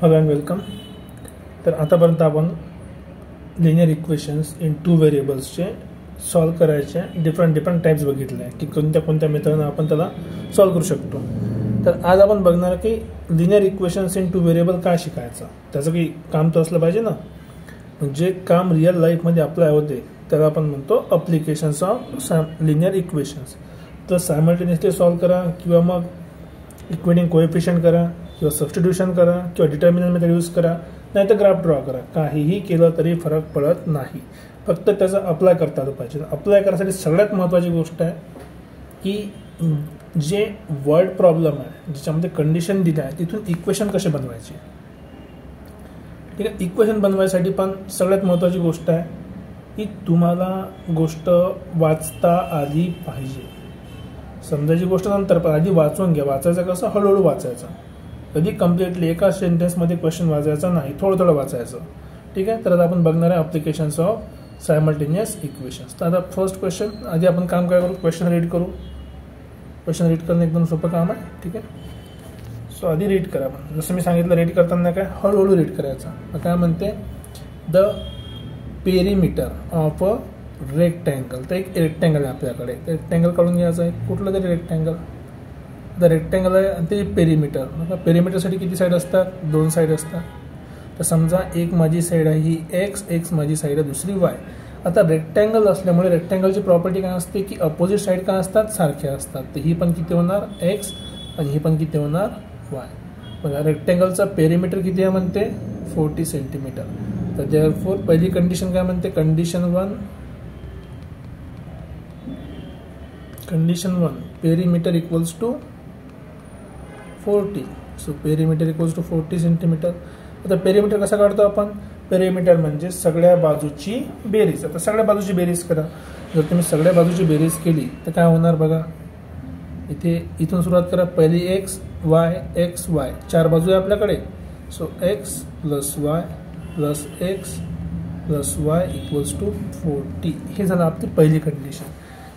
Hello and welcome. तर आतापर्यंत आपण लिनियर इक्वेशन्स इन 2 व्हेरिएबल्सचे सॉल्व करायचे डिफरंट टाइप्स बघितले की कोणत्या मेथडनं आपण त्याला सॉल्व करू शकतो. तर आज आपण बघणार की लिनियर इक्वेशन्स इन 2 व्हेरिएबल काय शिकायचं, त्याचं काही काम तर असलं पाहिजे ना. जे काम रिअल लाईफमध्ये अप्लाय होते त्याला आपण म्हणतो अप्लिकेशन्स ऑफ लिनियर इक्वेशन्स. तर सायमल्टेनियसली सॉल्व करा किंवा मग इक्वेटिंग कोएफिशियंट करा किंवा सबस्टिट्यूशन करा किंवा डिटर्मिनंट मेथड यूज करा, नाही तर ग्राफ ड्रॉ करा, काहीही केलं तरी फरक पडत नाही. फक्त त्याचा अप्लाय करता आलं पाहिजे. अप्लाय करण्यासाठी सगळ्यात महत्त्वाची गोष्ट आहे की जे वर्ड प्रॉब्लेम आहे, ज्याच्यामध्ये कंडिशन दिली आहे, तिथून इक्वेशन कसे बनवायचे. ठीक आहे, इक्वेशन बनवायसाठी पण सगळ्यात महत्त्वाची गोष्ट आहे की तुम्हाला गोष्ट वाचता आली पाहिजे. समजायची गोष्ट नंतर, पण आधी वाचून घ्या. वाचायचं कसं, हळूहळू वाचायचं. कधी कम्प्लिटली एका सेंटेन्समध्ये क्वेश्चन वाचायचा नाही, थोडं वाचायचं. ठीक आहे, तर आता आपण बघणार आहे अप्लिकेशन्स ऑफ सायमल्टेनियस इक्वेशन्स. तर आता फर्स्ट क्वेश्चन, आधी आपण काम काय करू, क्वेश्चन रीड करू. क्वेश्चन रीड करणं एकदम सोपं काम आहे. ठीक आहे, सो आधी रीड करा. जसं मी सांगितलं, रीड करताना काय हळूहळू रीड करायचं. काय म्हणते, the perimeter of a rectangle. तर एक रेक्टँगल आहे आपल्याकडे, रेक्टँगल काढून घ्यायचं आहे, कुठलं तरी रेक्टँगल. द रेक्टँगल आहे आणि ते पेरिमीटर. पेरिमीटरसाठी किती साईड असतात, 2 साईड असतात. तर समजा एक माझी साईड आहे ही एक्स माझी साईड आहे दुसरी वाय. आता रेक्टँगल असल्यामुळे रेक्टँगलची प्रॉपर्टी काय असते की अपोजिट साईड काय असतात, सारख्या असतात. तर ही पण किती होणार एक्स आणि ही पण किती होणार वाय. बघा, रेक्टँगलचा पेरिमीटर किती आहे म्हणते 40 सेंटीमीटर. तर देअरफॉर पहिली कंडिशन काय म्हणते, condition 1 perimeter equals to 40. So perimeter equals to 40 centimetre. आता पेरिमीटर कसा काढतो आपण, पेरिमीटर म्हणजे सगळ्या बाजूची बेरीज. आता सगळ्या बाजूची बेरीज करा. जर तुम्ही सगळ्या बाजूची बेरीज केली तर काय होणार बघा, इथून सुरुवात करा. पहिली एक्स वाय 4 बाजू आहे आपल्याकडे. So x plus y plus x plus y equals to 40. हे झालं आपली पहिली कंडिशन.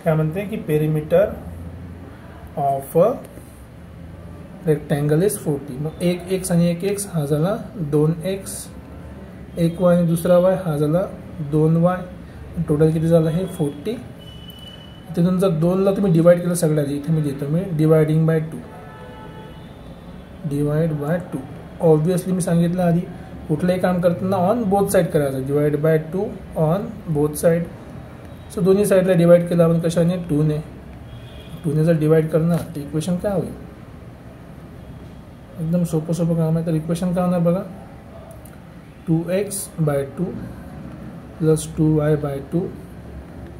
काय म्हणते की perimeter of a rectangle is 40. मग एक एक्स आणि एक एक्स हा झाला 2x, एक वाय आणि दुसरा वाय हा झाला 2y. टोटल किती झालं हे 40. तिथून जर 2ला तुम्ही डिवाइड केलं सगळ्यात, इथे मी देतो dividing by 2. Divide by 2. Obviously मी सांगितलं आधी, कुठलंही काम करताना ऑन बोथ साईड करायचं. Divide by 2 on both side. So दोन्ही साईडला डिवाइड केलं आपण कशाने, 2ने जर डिवाइड करणार तर इक्वेशन काय होईल, एकदम सोपं काम आहे. तर इक्वेशन काय होणार बघा, 2x by 2 plus 2y by 2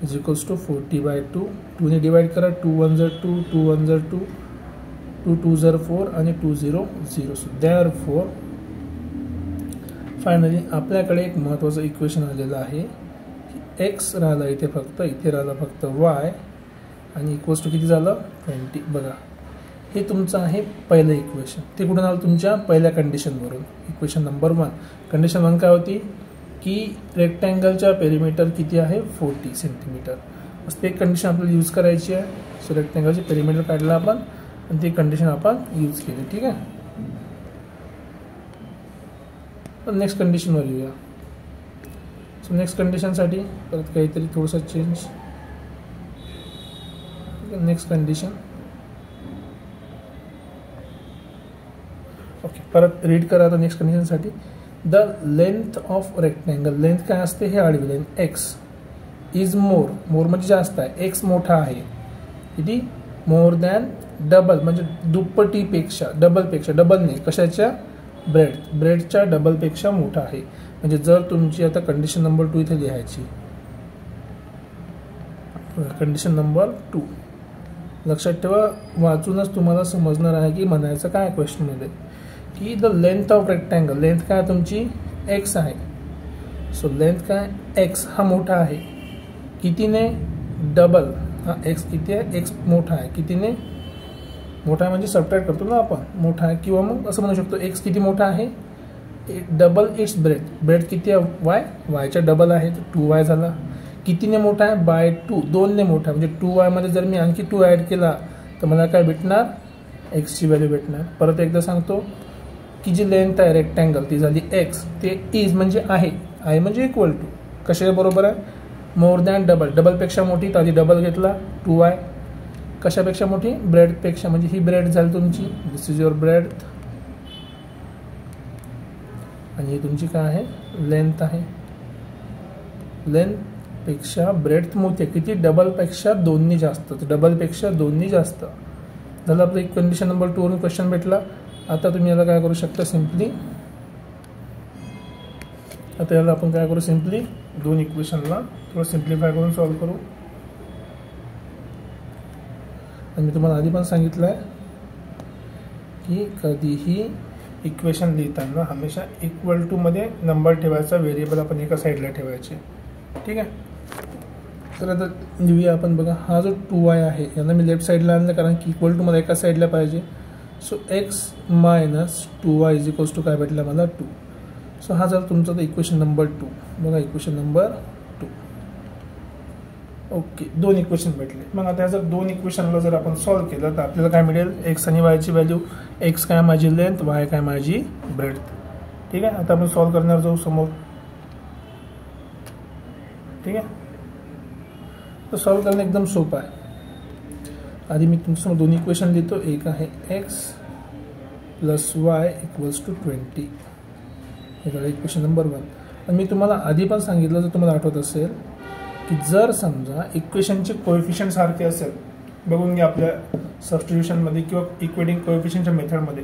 is equals to 40 by 2. 2ने डिवाइड करा, 2 1 जार 2, 2 1 जार 2, 2 2 जार 4 आणि 2 0 0. सो देअरफॉर फायनली आपल्याकडे एक महत्त्वाचं इक्वेशन आलेलं आहे की एक्स राहिला इथे राहिला फक्त वाय आणि इक्वल्स टू किती झालं 20. बघा, हे तुमचं आहे पहिलं इक्वेशन. ते कुठून आलं, तुमच्या पहिल्या कंडिशनवरून. Equation number 1. कंडिशन 1 काय होती की रेक्टँगलच्या पेरिमीटर किती आहे 40 सेंटीमीटर. ते कंडिशन आपल्याला यूज करायची आहे. सो रेक्टँगलचे पेरिमीटर काढलं आपण आणि ती कंडिशन आपण यूज केली. ठीक आहे, नेक्स्ट कंडिशनवर येऊया. सो नेक्स्ट कंडिशनसाठी परत काहीतरी थोडंसं चेंज. नेक्स्ट कंडिशन, ओके, परत रीड करा. आता नेक्स्ट कंडिशनसाठी, the length of rectangle. Length काय असते, हे आडवी लेंथ एक्स इज मोर म्हणजे जास्त आहे, एक्स मोठा आहे. किती, मोर दॅन डबल म्हणजे दुप्पटीपेक्षा, डबल नाही, कशाच्या, ब्रेडच्या डबलपेक्षा मोठा आहे. म्हणजे जर तुमची आता कंडिशन नंबर 2 इथे लिहायची, कंडिशन नंबर 2 लक्षात ठेवा. वाचूनच तुम्हाला समजणार आहे की म्हणायचं काय क्वेश्चनमध्ये, की the length of rectangle. Length काय तुमची एक्स आहे. सो लेंथ काय, एक्स हा मोठा आहे. कितीने, डबल. हा एक्स किती आहे, एक्स मोठा आहे. कितीने, मोठा आहे म्हणजे सबट्रॅक्ट करतो ना आपण, मोठा आहे. किंवा मग असं म्हणू शकतो, एक्स किती मोठा आहे, डबल इट्स ब्रेड किती आहे, वायच्या डबल आहे, 2y झाला. कितीने मोठा आहे, बाय 2, 2ने मोठा आहे. म्हणजे 2y मध्ये जर मी आणखी 2 ॲड केला तर मला काय भेटणार, एक्सची व्हॅल्यू भेटणार. परत एकदा सांगतो की जी लेंथ आहे रेक्टँगल ती झाली एक्स, ते इज म्हणजे आहे म्हणजे इक्वल टू कशा बरोबर आहे, मोर दॅन डबल, डबलपेक्षा मोठी तर आधी डबल घेतला 2y, कशापेक्षा मोठी, ब्रेडपेक्षा, म्हणजे ही ब्रेड झाली तुमची, दिस इज युअर ब्रेड, आणि ही तुमची काय आहे, लेंथ आहे, लेंथपेक्षा ब्रेड मोठी आहे, किती, डबलपेक्षा दोन्ही जास्त, डबलपेक्षा दोन्ही जास्त झालं आपलं एक कंडिशन नंबर 2 वरून क्वेश्चन भेटला. आता तुम्ही याला काय करू शकता, सिम्पली आता याला आपण काय करू, सिम्पली दोन इक्वेशनला थोडं सिम्प्लिफाय करून सॉल्व्ह करू. आणि मी तुम्हाला आधी पण सांगितलं आहे की कधीही इक्वेशन लिहिताना हमेशा इक्वल टू मध्ये नंबर ठेवायचा, व्हेरिएबल आपण एका साईडला ठेवायचे. ठीक आहे, तर आता लिहूया आपण. बघा हा जो 2y आहे यांना मी लेफ्ट साईडला आणलं कारण की इक्वल टू मला एका साईडला पाहिजे. So x minus 2y is equals to काय भेटला मला 2. सो हा जर तुमचा तर इक्वेशन नंबर 2. बघा इक्वेशन नंबर 2. ओके, दोन इक्वेशन भेटले. मग आता जर दोन इक्वेशनला जर आपण सॉल्व्ह केलं तर आपल्याला काय मिळेल, एक्स आणि वायची व्हॅल्यू, एक्स काय माझी लेंथ, वाय काय माझी ब्रेड. ठीक आहे, आता आपण सॉल्व्ह करणार जाऊ समोर. ठीक आहे, तर सॉल्व्ह करणं एकदम सोपं आहे. आधी मी तुमच्यासमोर दोन इक्वेशन लिहितो. एक आहे x plus y equals to 20, हे झालं इक्वेशन नंबर 1. आणि मी तुम्हाला आधी पण सांगितलं, जर तुम्हाला आठवत असेल की जर समजा इक्वेशनचे कोएफिशियंट सारखे असेल, बघून घ्या आपल्या सबस्टिट्यूशनमध्ये किंवा इक्वेटिंग कोएफिशियंटच्या मेथडमध्ये,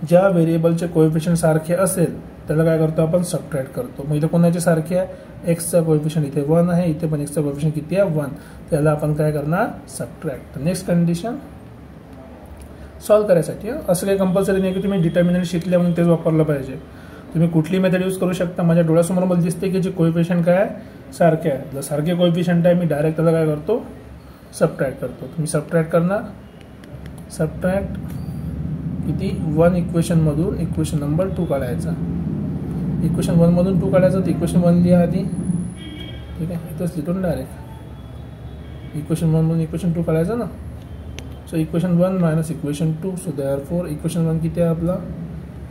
ज्या व्हेरिएबलचे कोएफिशियंट सारखे असेल त्याला काय करतो आपण, सबट्रॅक्ट करतो. मग इथे कोणाचे सारखे आहे, एक्सचा कोएफिशियंट इथे 1 आहे, इथे पण एक्सचा कोएफिशियंट किती आहे 1, त्याला आपण काय करणार, सबट्रॅक्ट. नेक्स्ट कंडिशन सॉल्व्ह करायसाठी असं काही कंपल्सरी नाही की तुम्ही डिटर्मिनंट शिकल्या म्हणून तेच वापरलं पाहिजे. तुम्ही कुठली मेथड यूज करू शकता. माझ्या डोळ्यासमोर मला दिसते की जे कोएफिशियंट काय आहे, सारखे आहे. जर सारखे कोएफिशियंट आहे मी डायरेक्ट त्याला काय करतो, सबट्रॅक्ट करतो. तुम्ही सबट्रॅक्ट करणार, सबट्रॅक्ट किती, 1 इक्वेशनमधून इक्वेशन नंबर 2 काढायचा. इक्वेशन 1 मधून 2 काढायचं तर इक्वेशन 1 लिहा आधी. ठीक आहे, इथंच लिहितो डायरेक्ट इक्वेशन 1 मधून इक्वेशन 2 काढायचं ना. So equation 1 minus equation 2, so therefore equation 1 किती आहे आपला,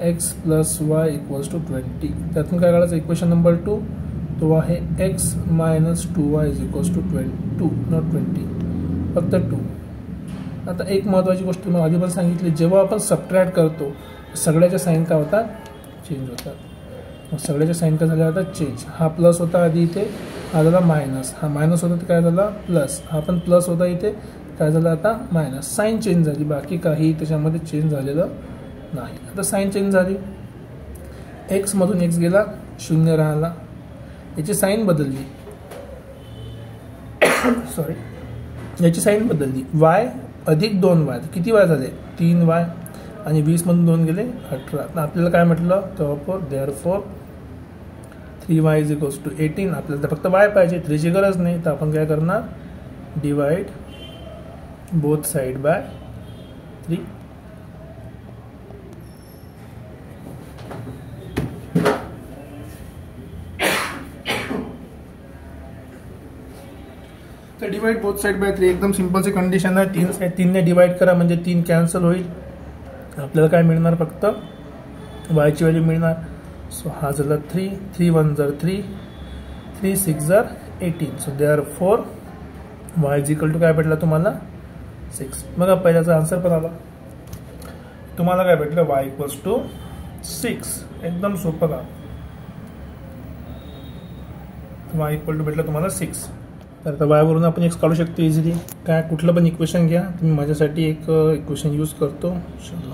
x plus y equals to 20. त्यातून काय काढायचं, इक्वेशन नंबर 2 तो आहे x minus 2y is equals to 2, not 20, फक्त 2. आता एक महत्त्वाची गोष्ट तुम्हाला आधी पण सांगितली, जेव्हा आपण सबट्रॅक्ट करतो सगळ्याच्या साईन काय होतात, चेंज होतात. मग सगळ्याच्या साईन काय झाल्या होतात, चेंज. हा प्लस होता आधी इथे, हा झाला मायनस, हा मायनस होता तर काय झाला प्लस, हा पण प्लस होता इथे, काय झालं आता मायनस. साईन चेंज झाली, बाकी काही त्याच्यामध्ये चेंज झालेलं नाही. आता साईन चेंज झाली, एक्स मधून एक्स गेला, 0 राहिला, याची साईन बदलली, सॉरी याची साईन बदलली, वाय अधिक 2y, किती वाय झाले 3y, आणि 20 मधून 2 गेले 18. आपल्याला काय म्हटलं, therefore 3y is equals to 18. आपल्याला फक्त y पाहिजे, 3ची गरज नाही, तर आपण काय करणार, डिवाइड बोथ साइड बाय 3. तर डिवाइड बोथ साइड बाय 3 एकदम सिंपलची कंडिशन आहे. 3 ने डिवाइड करा म्हणजे 3 कॅन्सल होईल, आपल्याला काय मिळणार, फक्त वायची व्हॅल्यू मिळणार. सो हा झाला 3, 3 1 जर 3, 3 6 जर 18. So therefore y is equal to काय भेटला तुम्हाला 6. बघा पहिल्याचा आन्सर पण आला, तुम्हाला काय भेटलं, वाय इक्वल्स टू 6. एकदम सोपं का, वाय इक्वल टू भेटलं तुम्हाला 6. तर आता वायवरून आपण एक्स काढू शकतो इझिली. काय कुठलं पण इक्वेशन घ्या तुम्ही. माझ्यासाठी एक इक्वेशन यूज करतो. चलो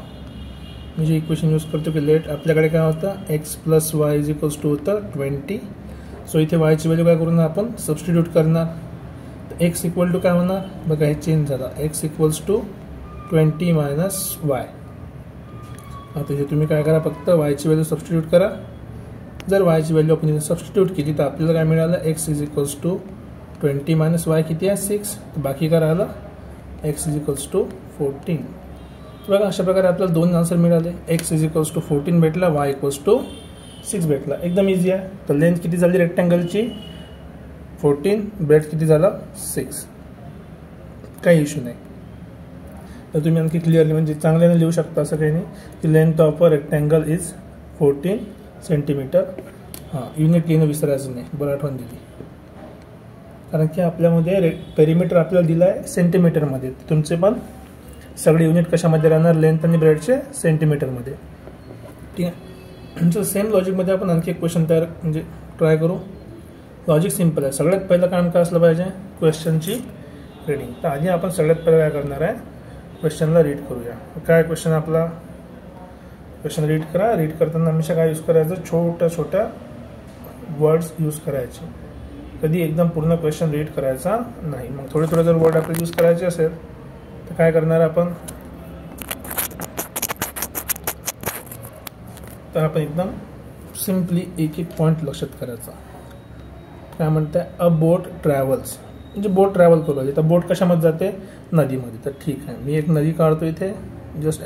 मी जे इक्वेशन यूज करतो की लेट आपल्याकडे काय होतं, x plus y is equals to होतं 20. सो इथे वायची व्हॅल्यू काय करून आपण सबस्टिट्यूट करणार. तर एक्स इक्वल टू काय होणार, बघा हे चेंज झाला, x equals to 20 minus y. आता हे तुम्ही काय करा, फक्त वायची व्हॅल्यू सबस्टिट्यूट करा. जर वायची व्हॅल्यू आपण इथे सबस्टिट्यूट केली तर आपल्याला काय मिळालं, x is equals to 20 minus y किती आहे 6. बाकी काय राहिलं, एक्स इज इक्वल्स टू 14. बघा अशा प्रकारे आपल्याला 2 आन्सर मिळाले. एक्स इज इक्वल्स टू 14 भेटला, वाय इक्वल्स टू 6 भेटला. एकदम इझी आहे. तर लेंथ किती झाली रेक्टँगलची 14, ब्रेड किती झाला 6, काही इश्यू नाही. तर तुम्ही आणखी क्लिअरली म्हणजे चांगल्याने लिहू शकता असं काही नाही की length of a rectangle is 14 centimetre. हां, युनिट येणं विसरायचं नाही, बरं आठवण दिली. कारण की आपल्यामध्ये पेरिमीटर आपल्याला दिलं आहे सेंटीमीटरमध्ये. तुमचे पण सगळे युनिट कशामध्ये राहणार, लेंथ आणि ब्रेडचे सेंटीमीटरमध्ये. ठीक आहे. तुमचं सेम लॉजिकमध्ये आपण आणखी एक क्वेश्चन तयार म्हणजे ट्राय करू. लॉजिक सिम्पल आहे. सगळ्यात पहिलं काम काय असलं पाहिजे, क्वेश्चनची रीडिंग. तर आधी आपण सगळ्यात पहिलं काय करणार आहे, क्वेश्चनला रीड करूया. काय क्वेश्चन आपला, क्वेश्चन रीड करा. रीड करताना हमेशा काय यूज करायचं, छोट्या छोट्या वर्ड्स यूज करायचे. कधी एकदम पूर्ण क्वेश्चन रीड करायचा नाही. मग थोडे थोडे जर वर्ड आपल्याला यूज करायचे असेल तर काय करणार आपण, तर आपण एकदम सिम्पली एक एक पॉईंट लक्षात करायचा. काय म्हणताय, अ बोट ट्रॅव्हल्स, म्हणजे बोट ट्रॅव्हल करू राहिली. तर बोट कशामध्ये जाते, नदीमध्ये. तर ठीक आहे, मी एक नदी काढतो इथे जस्ट.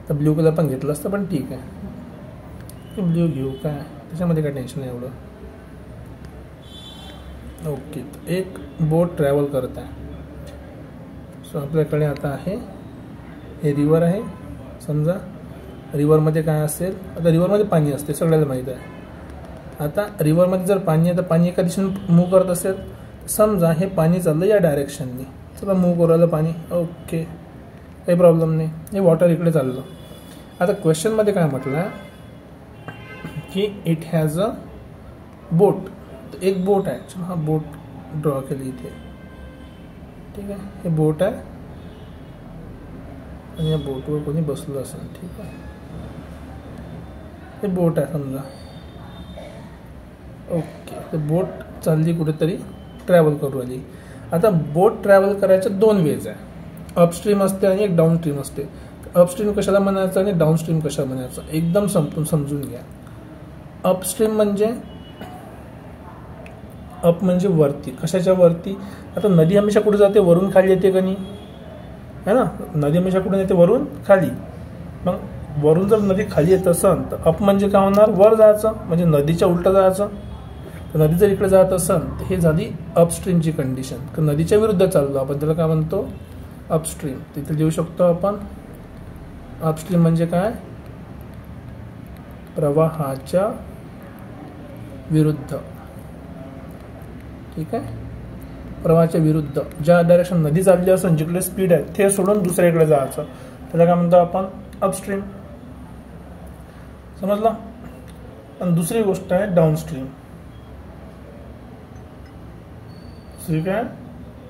तर ब्ल्यू कलर पण घेतलं असतं पण ठीक आहे, ब्ल्यू घेऊ, काय त्याच्यामध्ये काय टेन्शन नाही एवढं. ओके, एक बोट ट्रॅव्हल करत आहे. सो आपल्याकडे आता आहे हे रिव्हर आहे समजा. रिव्हरमध्ये काय असेल, आता रिव्हरमध्ये पाणी असते सगळ्याला माहीत आहे. आता रिव्हरमध्ये जर पाणी आहे तर पाणी एका दिशेने मूव्ह करत असेल. समजा हे पाणी चाललं या डायरेक्शनने, चला मूव्ह करू राहिलं पाणी. ओके, काही प्रॉब्लेम नाही. हे वॉटर इकडे चाललं. आता क्वेश्चनमध्ये काय म्हटलं की इट हॅज अ बोट. तर एक बोट आहे. चला हा बोट ड्रॉ केली इथे. ठीक आहे, हे बोट आहे आणि या बोटवर कोणी बसलं असेल. ठीक आहे, हे बोट आहे समजा. ओके, तर बोट चालली कुठेतरी, ट्रॅव्हल करू राहिली. आता बोट ट्रॅव्हल करायच्या दोन वेज आहे, अपस्ट्रीम असते आणि एक डाऊनस्ट्रीम असते. अपस्ट्रीम कशाला म्हणायचं आणि डाऊनस्ट्रीम कशाला म्हणायचं एकदम समजून घ्या. अपस्ट्रीम म्हणजे, अप म्हणजे वरती, कशाच्या वरती. आता नदी हमेशा कुठे जाते, वरून खाली येते का नाही, है ना. नदी हमेशा कुठे येते, वरून खाली. मग वरून जर नदी खाली येत असेल तर अप म्हणजे काय होणार, वर जायचं, म्हणजे नदीच्या उलटं जायचं. तर नदी जर इकडे जात असेल तर हे झाली अपस्ट्रीमची कंडिशन. तर नदीच्या विरुद्ध चाललो आपण, त्याला काय म्हणतो, अपस्ट्रीम. तिथे लिहू शकतो आपण, अपस्ट्रीम म्हणजे काय, प्रवाहाच्या विरुद्ध. ठीक आहे, प्रवाहाच्या विरुद्ध ज्या डायरेक्शन नदी चालली असेल, जिकडे स्पीड आहे ते सोडून दुसऱ्याकडे जायचं, त्याला काय म्हणतो आपण, अपस्ट्रीम. समजलं. आणि दुसरी गोष्ट आहे डाऊनस्ट्रीम. ठीक आहे,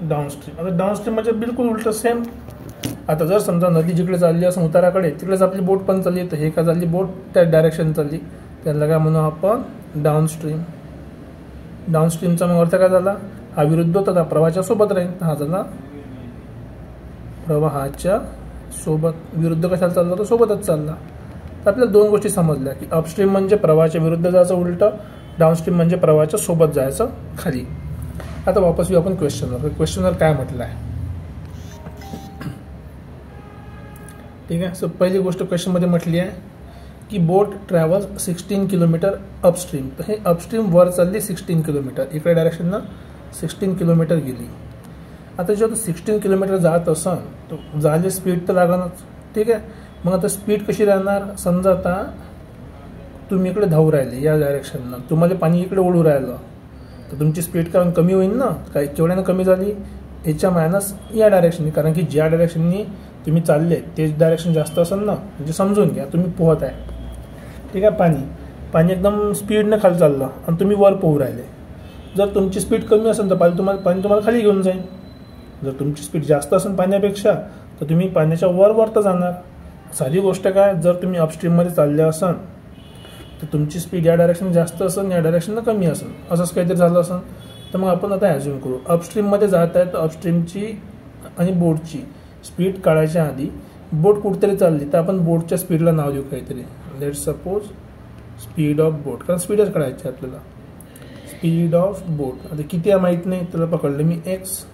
डाऊनस्ट्रीम. आता डाऊनस्ट्रीम म्हणजे बिलकुल उलट, सेम. आता जर समजा नदी जिकडे चालली असेल उताराकडे, तिकडेच आपली बोट पण चालली, तर हे काय चालली बोट, त्या डायरेक्शन चालली, त्याला काय म्हणू आपण, डाऊनस्ट्रीम. डाऊनस्ट्रीमचा मग अर्थ काय झाला, हा विरुद्ध होता, प्रवाहाच्या सोबत राहील. हा झाला प्रवाहाच्या सोबत, विरुद्ध कशाला चालला, तर सोबतच चालला. तर आपल्याला दोन गोष्टी समजल्या की अपस्ट्रीम म्हणजे प्रवाहाच्या विरुद्ध जायचं उलट, डाऊनस्ट्रीम म्हणजे प्रवाहाच्या सोबत जायचं खाली. आता वापस येऊ आपण क्वेश्चनवर. क्वेश्चनवर काय म्हटलं आहे, ठीक आहे. सो पहिली गोष्ट क्वेश्चनमध्ये म्हटली आहे की बोट ट्रॅव्हल्स 16 किलोमीटर अपस्ट्रीम. तर हे अपस्ट्रीम वर चालली 16 किलोमीटर, इकडे डायरेक्शनला 16 किलोमीटर गेली. आता जेव्हा 16 किलोमीटर जात असन तर जायला स्पीड तर लागणच. ठीक आहे, मग आता स्पीड कशी राहणार, समजा आता तुम्ही इकडे धावू राहिले या डायरेक्शनला, तुम्हाला पाणी इकडे ओढू राहिलं, तर तुमची स्पीड कारण कमी होईल ना. काय केवढ्यानं कमी झाली, याच्या मायनस या डायरेक्शननी. कारण की ज्या डायरेक्शननी तुम्ही चालले तेच डायरेक्शन जास्त असेल ना, म्हणजे समजून घ्या तुम्ही पोहत आहे. ठीक आहे, पाणी एकदम स्पीडनं खाली चाललं आणि तुम्ही वर पोहू राहिले. जर तुमची स्पीड कमी असेल तर पाणी तुम्हाला खाली घेऊन जाईल. जर तुमची स्पीड जास्त असेल पाण्यापेक्षा तर तुम्ही पाण्याच्या वर तर जाणार. साधी गोष्ट काय, जर तुम्ही अपस्ट्रीममध्ये चालले असाल तर तुमची स्पीड या डायरेक्शन जास्त असेल, या डायरेक्शनला कमी असेल, असंच काहीतरी झालं असेल. तर मग आपण आता ॲज्युम करू अपस्ट्रीममध्ये जात आहे, तर अपस्ट्रीमची आणि बोटची स्पीड काढायच्या आधी बोट कुठेतरी चालली तर आपण बोटच्या स्पीडला नाव देऊ काहीतरी. लेट सपोज स्पीड ऑफ बोट, कारण स्पीडच काढायची आपल्याला. स्पीड ऑफ बोट आता किती आहे माहीत नाही, त्याला पकडलं मी एक्स.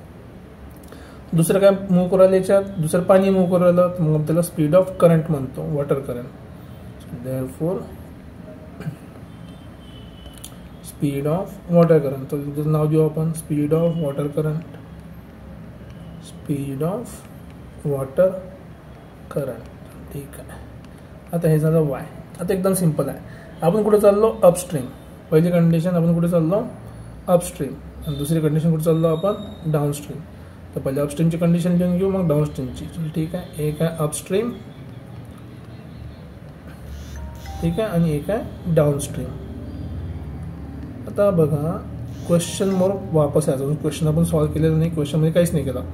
दुसरं काय मूव्ह करू राहिलं याच्यात, दुसरं पाणी मूव्ह करू राहिलं, तर मग त्याला स्पीड ऑफ करंट म्हणतो, water current. Therefore speed of water current, तर नाव देऊ आपण speed of water current. Speed of water current. ठीक आहे. आता हे झालं वाय. आता एकदम सिंपल आहे. आपण कुठे चाललो? अपस्ट्रीम. पहिली कंडिशन आपण कुठे चाललो? अपस्ट्रीम. आणि दुसरी कंडिशन कुठे चाललो आपण? डाऊनस्ट्रीम. तर पहिले अपस्ट्रीमची कंडिशन लिहून घेऊ, मग डाऊनस्ट्रीमची. ठीक आहे. एक आहे अपस्ट्रीम, ठीक आहे, आणि एक आहे डाऊनस्ट्रीम. आता बघा क्वेश्चन मोर वापस आहे. अजून क्वेश्चन आपण सॉल्व्ह केलेलं नाही, क्वेश्चनमध्ये काहीच नाही केलं.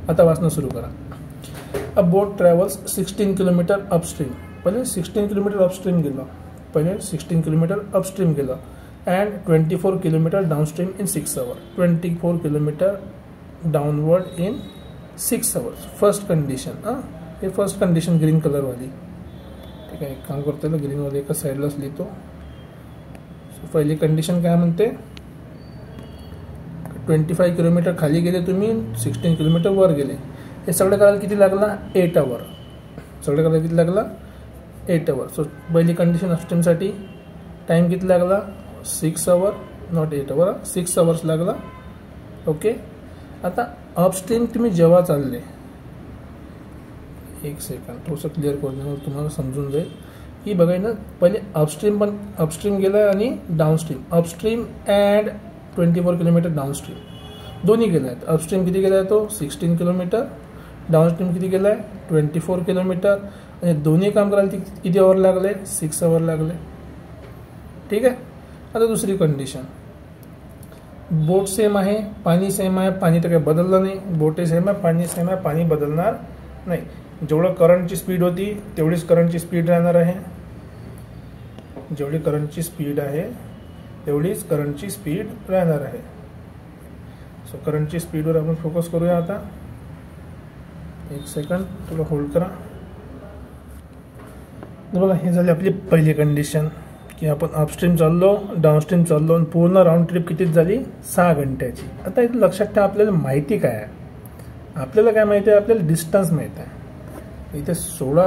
आता वाचणं सुरू करा. अ बोट ट्रॅव्हल्स 16 किलोमीटर अपस्ट्रीम. पहिले 16 किलोमीटर अपस्ट्रीम गेलं. पहिले 16 किलोमीटर अपस्ट्रीम गेलं. And 24 kilometre downstream in 6 hours. 24 kilometre downward in 6 hours. First condition. हे फर्स्ट कंडिशन ग्रीन कलरवाली. ठीक आहे. एक काम करतो ना, ग्रीनवाली एका साईडलाच लिहितो. पहिली कंडिशन काय म्हणते? 25 किलोमीटर खाली गेले तुम्ही, 16 किलोमीटर वर गेले. हे सगळं करायला किती लागला? 8 hours. सगळं करायला किती लागला? 8 hours. सो पहिली कंडिशन अपस्ट्रीमसाठी टाईम किती लागला? 6 hours, नॉट 8 hours, 6 hours लागला. ओके. आता अपस्ट्रीम तुम्ही जेव्हा चालले, एक सेकंड थोडंसं क्लिअर करून तुम्हाला समजून जाईल की बघाय ना, पहिले अपस्ट्रीम पण अपस्ट्रीम गेलं आणि downstream. Upstream and 24 kilometre downstream दोन्ही गेले आहेत. अपस्ट्रीम किती गेला आहे? तो 16 किलोमीटर. डाऊनस्ट्रीम किती गेला आहे? 24 किलोमीटर. आणि दोन्ही काम करायला किती आवर लागले? 6 hours लागले. ठीक आहे. आता दुसरी कंडिशन, बोट सेम आहे, पाणी सेम आहे, पाणी तर काही बदललं नाही. बोटे सेम आहे, पाणी सेम आहे, पाणी बदलणार नाही. जेवढं करंटची स्पीड होती तेवढीच करंटची स्पीड राहणार आहे. जेवढी करंटची स्पीड आहे तेवढीच करंटची स्पीड राहणार आहे. सो करंटची स्पीडवर आपण फोकस करूया. आता एक सेकंड थोडं होल्ड करा. बघा हे झाली आपली पहिली कंडिशन की आपण अपस्ट्रीम चाललो, डाऊनस्ट्रीम चाललो आणि पूर्ण राऊंड ट्रिप कितीच झाली? 6 घंट्याची. आता इथं लक्षात ठेवा, आपल्याला माहिती काय आहे? आपल्याला काय माहिती आहे? आपल्याला डिस्टन्स माहीत आहे. इथे 16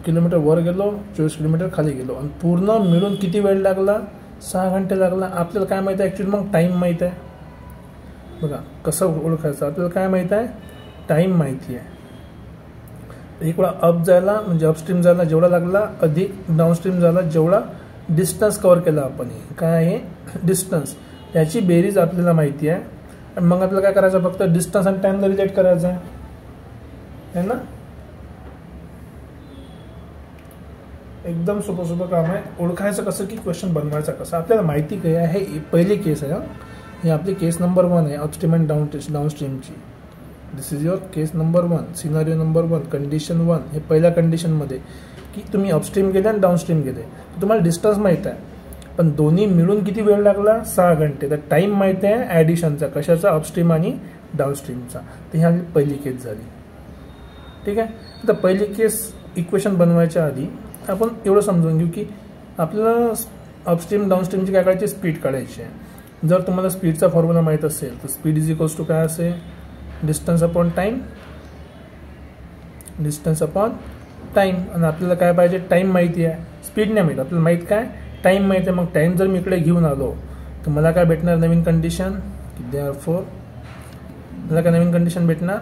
किलोमीटर वर गेलो, 24 किलोमीटर खाली गेलो आणि पूर्ण मिळून किती वेळ लागला? 6 घंटे लागला. आपल्याला काय माहिती आहे? ॲक्च्युली मग टाईम माहीत आहे. बघा कसं ओळखायचं? आपल्याला काय माहीत आहे? टाईम माहिती आहे. एक वेळा अप जायला म्हणजे अपस्ट्रीम जायला जेवढा लागला अधिक डाऊनस्ट्रीम जायला जेवढा डिस्टन्स कव्हर केला आपण. काय आहे? डिस्टन्स. त्याची बेरीज आपल्याला माहिती आहे. आणि मग आपल्याला काय करायचं? फक्त डिस्टन्स आणि टाईमला रिलेट करायचं आहे ना. एकदम सोपं काम आहे. ओळखायचं कसं की क्वेश्चन बनवायचा कसा? आपल्याला माहिती काय आहे? हे पहिली केस आहे. ही आपली केस नंबर 1 आहे अपस्ट्रीम अँड डाऊनस्ट्रीमची. This is your case number 1, scenario number 1, condition 1. हे पहिल्या कंडिशनमध्ये की तुम्ही अपस्ट्रीम गेले आणि डाऊनस्ट्रीम गेले. तुम्हाला डिस्टन्स माहीत आहे, पण दोन्ही मिळून किती वेळ लागला? 6 घंटे. तर टाईम माहिती आहे ॲडिशनचा, कशाचा? अपस्ट्रीम आणि डाऊनस्ट्रीमचा. तर ही पहिली केस झाली. ठीक आहे. आता पहिली केस इक्वेशन बनवायच्या आधी आपण एवढं समजून घेऊ की आपल्याला अपस्ट्रीम डाऊनस्ट्रीमची काय काढायची? स्पीड काढायची आहे. जर तुम्हाला स्पीडचा फॉर्म्युला माहीत असेल तर स्पीड इज इक्वल्स टू काय असेल? Distance upon time. Distance upon time. आणि आपल्याला काय पाहिजे? टाईम माहिती आहे, स्पीड नाही माहीत. आपल्याला माहीत काय? टाईम माहिती आहे. मग टाईम जर मी इकडे घेऊन आलो तर मला काय भेटणार? नवीन कंडिशन की देअरफॉर मला काय नवीन कंडिशन भेटणार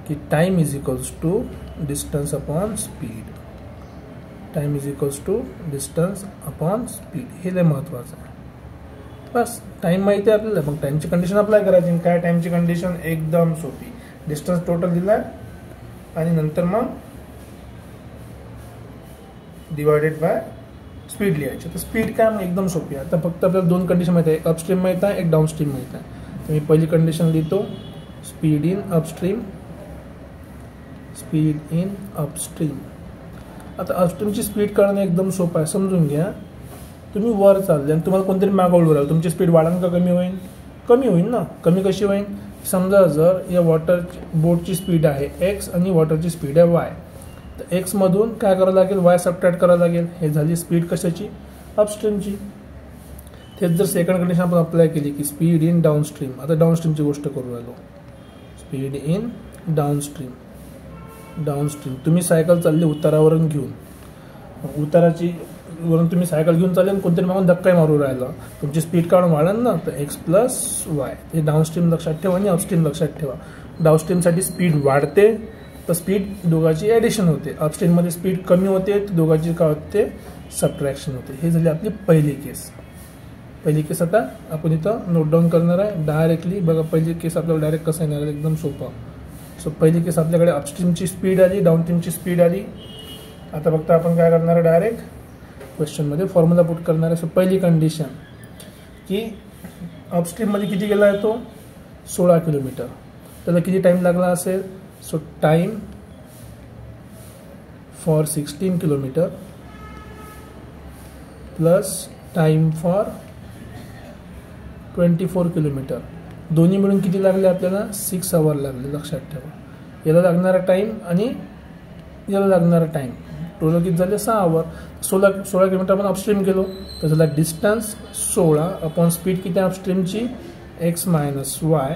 की time is equals to distance upon speed. Time is equals to distance upon speed. हे लय महत्त्वाचं आहे. बस टाईम माहिती आहे आपल्याला, मग टाईमची कंडिशन अप्लाय करायची. काय टाईमची कंडिशन? एकदम सोपी. डिस्टन्स टोटल दिला आणि नंतर मग डिवायडेड बाय स्पीड लिहायची. तर स्पीड काय? मग एकदम सोपी आहे. आता फक्त आपल्याला 2 कंडिशन माहिती आहे. एक अपस्ट्रीम माहीत आहे, एक डाऊनस्ट्रीम माहीत आहे. तर मी पहिली कंडिशन लिहितो, speed in upstream. Speed in upstream. आता अपस्ट्रीमची स्पीड काढणं एकदम सोपं आहे. समजून घ्या, तुम्ही वर चालले आणि तुम्हाला कोणतरी मागवलं राहिलं, तुमची स्पीड वाढेल का कमी होईल? कमी होईल ना. कमी कशी होईल? समजा जर या बोटची स्पीड आहे एक्स आणि वॉटरची स्पीड आहे वाय, तर एक्समधून काय करावं लागेल? वाय सबट्रॅक्ट करावं लागेल. हे झाली स्पीड कशाची? अपस्ट्रीमची. तेच जर सेकंड कंडिशन आपण अप्लाय केली की स्पीड इन डाऊनस्ट्रीम. आता डाऊनस्ट्रीमची गोष्ट करू राहिलो. Speed in downstream. डाऊनस्ट्रीम तुम्ही सायकल चालली उतारावरून घेऊन, उताराची वरून तुम्ही सायकल घेऊन चालले आणि कोणतरी मागून धक्का मारू राहिला, तुमची स्पीड काढून वाढेल ना. तर एक्स प्लस वाय. हे डाऊनस्ट्रीम लक्षात ठेवा आणि अपस्ट्रीम लक्षात ठेवा. डाऊनस्ट्रीमसाठी स्पीड वाढते तर स्पीड दोघांची ॲडिशन होते. अपस्ट्रीममध्ये स्पीड कमी होते तर दोघांची काय होते सबट्रॅक्शन होते. हे झाली आपली पहिली केस. पहिली केस आता आपण इथं नोट डाऊन करणार आहे डायरेक्टली. बघा पहिली केस आपल्याला डायरेक्ट कसं येणार आहे एकदम सोपं. सो पहिली केस आपल्याकडे अपस्ट्रीमची स्पीड आली, डाऊनस्ट्रीमची स्पीड आली. आता फक्त आपण काय करणार आहे डायरेक्ट क्वेश्चनमध्ये फॉर्म्युला पुट करणार आहे. सो पहिली कंडिशन की अपस्ट्रीममध्ये किती गेला आहे तो 16 किलोमीटर. त्याला किती टाईम लागला असेल. So time for 16 kilometre plus time for 24 kilometre दोन्ही मिळून किती लागले आपल्याला 6 आवर लागले. लक्षात ठेवा याला लागणारा टाईम आणि याला लागणारा टाईम टोटल किती झाले 6 आवर. 16 किलोमीटर आपण अपस्ट्रीम गेलो तर त्याला डिस्टन्स 16 अपॉन स्पीड किती अपस्ट्रीमची x minus Y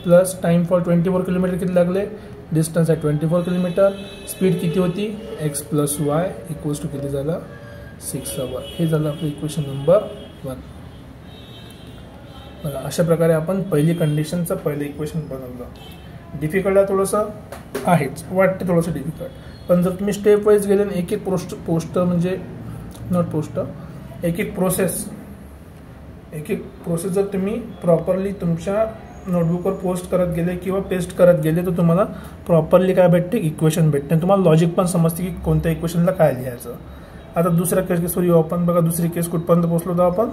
plus time for 24 kilometre किती लागले. डिस्टन्स आहे 24 किलोमीटर, स्पीड किती होती x plus y equals to किती झाला 6 आवर. हे झालं आपलं इक्वेशन नंबर 1. बघा अशा प्रकारे आपण पहिली कंडिशनचं पहिलं इक्वेशन बनवलं. डिफिकल्ट आहे थोडंसं आहेच, वाटते थोडंसं डिफिकल्ट. पण जर तुम्ही स्टेप वाईज गेले एक एक पोस्ट म्हणजे नॉट पोस्ट एक एक प्रोसेस जर तुम्ही प्रॉपरली तुमच्या नोटबुकवर पोस्ट करत गेले किंवा पेस्ट करत गेले तर तुम्हाला प्रॉपरली काय भेटते इक्वेशन भेटते. तुम्हाला लॉजिक पण समजते की कोणत्या इक्वेशनला काय लिहायचं. आता दुसऱ्या केसवर येऊ आपण. बघा दुसरी केस कुठपर्यंत पोहोचलो होतो आपण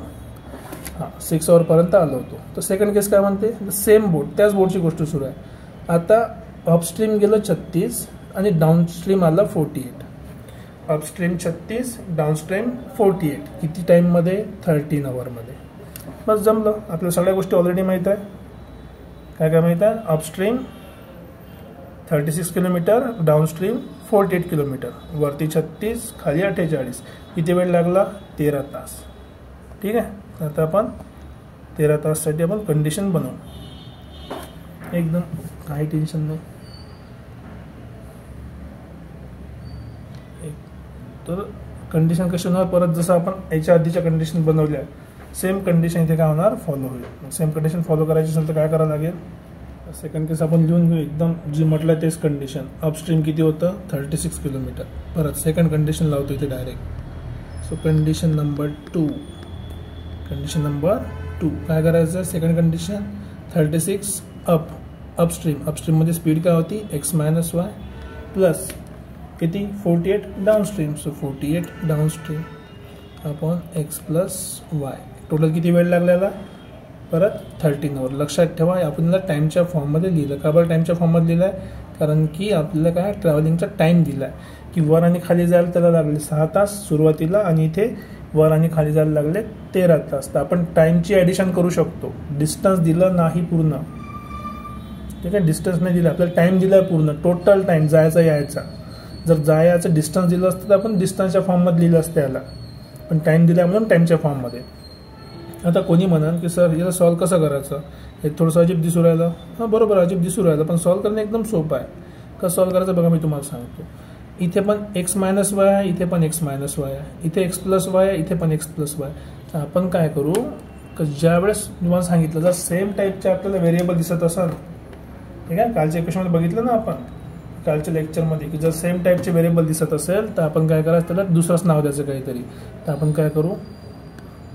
6 आवरपर्यंत आलो होतो. तर सेकंड केस काय म्हणते सेम बोट त्याच बोटची गोष्ट सुरू आहे. आता अपस्ट्रीम गेलं 36 आणि डाऊनस्ट्रीम आला 48. अपस्ट्रीम 36 डाऊनस्ट्रीम 48 किती टाईममध्ये 13 आवरमध्ये. बस जमलं. आपल्याला सगळ्या गोष्टी ऑलरेडी माहीत आहे. काय माहीत आहे अपस्ट्रीम 36 किलोमीटर डाऊनस्ट्रीम 48 किलोमीटर वरती 36 खाली 48 किती वेळ लागला 13 तास. ठीक आहे. आता आपण 13 ताससाठी आपण कंडिशन बनवू. एकदम काही टेन्शन नाही. तर कंडिशन कशी होणार परत जसं आपण याच्या आधीच्या कंडिशन बनवल्या सेम कंडिशन इथे काय होणार फॉलो होईल. सेम कंडिशन फॉलो करायची असेल तर काय करावं लागेल. सेकंड केस आपण लिहून घेऊ एकदम जी म्हटलं तेच कंडिशन. अपस्ट्रीम किती होतं 36 किलोमीटर. परत सेकंड कंडिशन लावतो इथे डायरेक्ट. सो कंडिशन नंबर 2 काय करायचं सेकंड कंडिशन 36 अपस्ट्रीममध्ये स्पीड काय होती x मायनस वाय प्लस किती 48 downstream. So 48 downstream upon x plus Y total किती वेळ लागलेला परत 13 आवर. लक्षात ठेवा आपल्याला टाईमच्या फॉर्ममध्ये लिहिलं. का बरं टाईमच्या फॉर्ममध्ये लिहिलं आहे कारण की आपल्याला काय ट्रॅव्हलिंगचा टाईम दिला आहे की वर आणि खाली जायला त्याला लागले 6 तास सुरुवातीला आणि इथे वर आणि खाली जायला लागले 13 तास. तर आपण टाईमची ॲडिशन करू शकतो. डिस्टन्स दिलं नाही पूर्ण. ठीक आहे डिस्टन्स नाही दिलं आपल्याला टाईम दिला आहे पूर्ण टोटल टाईम जायचा यायचा. जर जायचं डिस्टन्स दिलं असतं तर आपण डिस्टन्सच्या फॉर्ममध्ये लिहिलं असतं याला. पण टाईम दिला म्हणून टाईमच्या फॉर्ममध्ये. आता कोणी म्हणाल की सर याला सॉल्व कसं करायचं हे थोडंसं अजीब दिसू राहिलं. हां बरोबर अजीब दिसू राहिलं पण सॉल्व करणं एकदम सोपं आहे. कसं सॉल्व करायचं बघा मी तुम्हाला सांगतो. इथे पण x मायनस वाय आहे इथे पण x मायनस वाय आहे इथे x प्लस वाय आहे इथे पण x प्लस वाय. तर आपण काय करू की ज्या वेळेस तुम्हाला सांगितलं जर सेम टाईपचे आपल्याला व्हेरिएबल दिसत असाल ठीक आहे कालच्या इक्वेशनमध्ये बघितलं ना आपण कालच्या लेक्चरमध्ये की जर सेम टाईपचे व्हेरिएबल दिसत असेल तर आपण काय करायचं त्याला दुसरंच नाव द्यायचं काहीतरी. तर आपण काय करू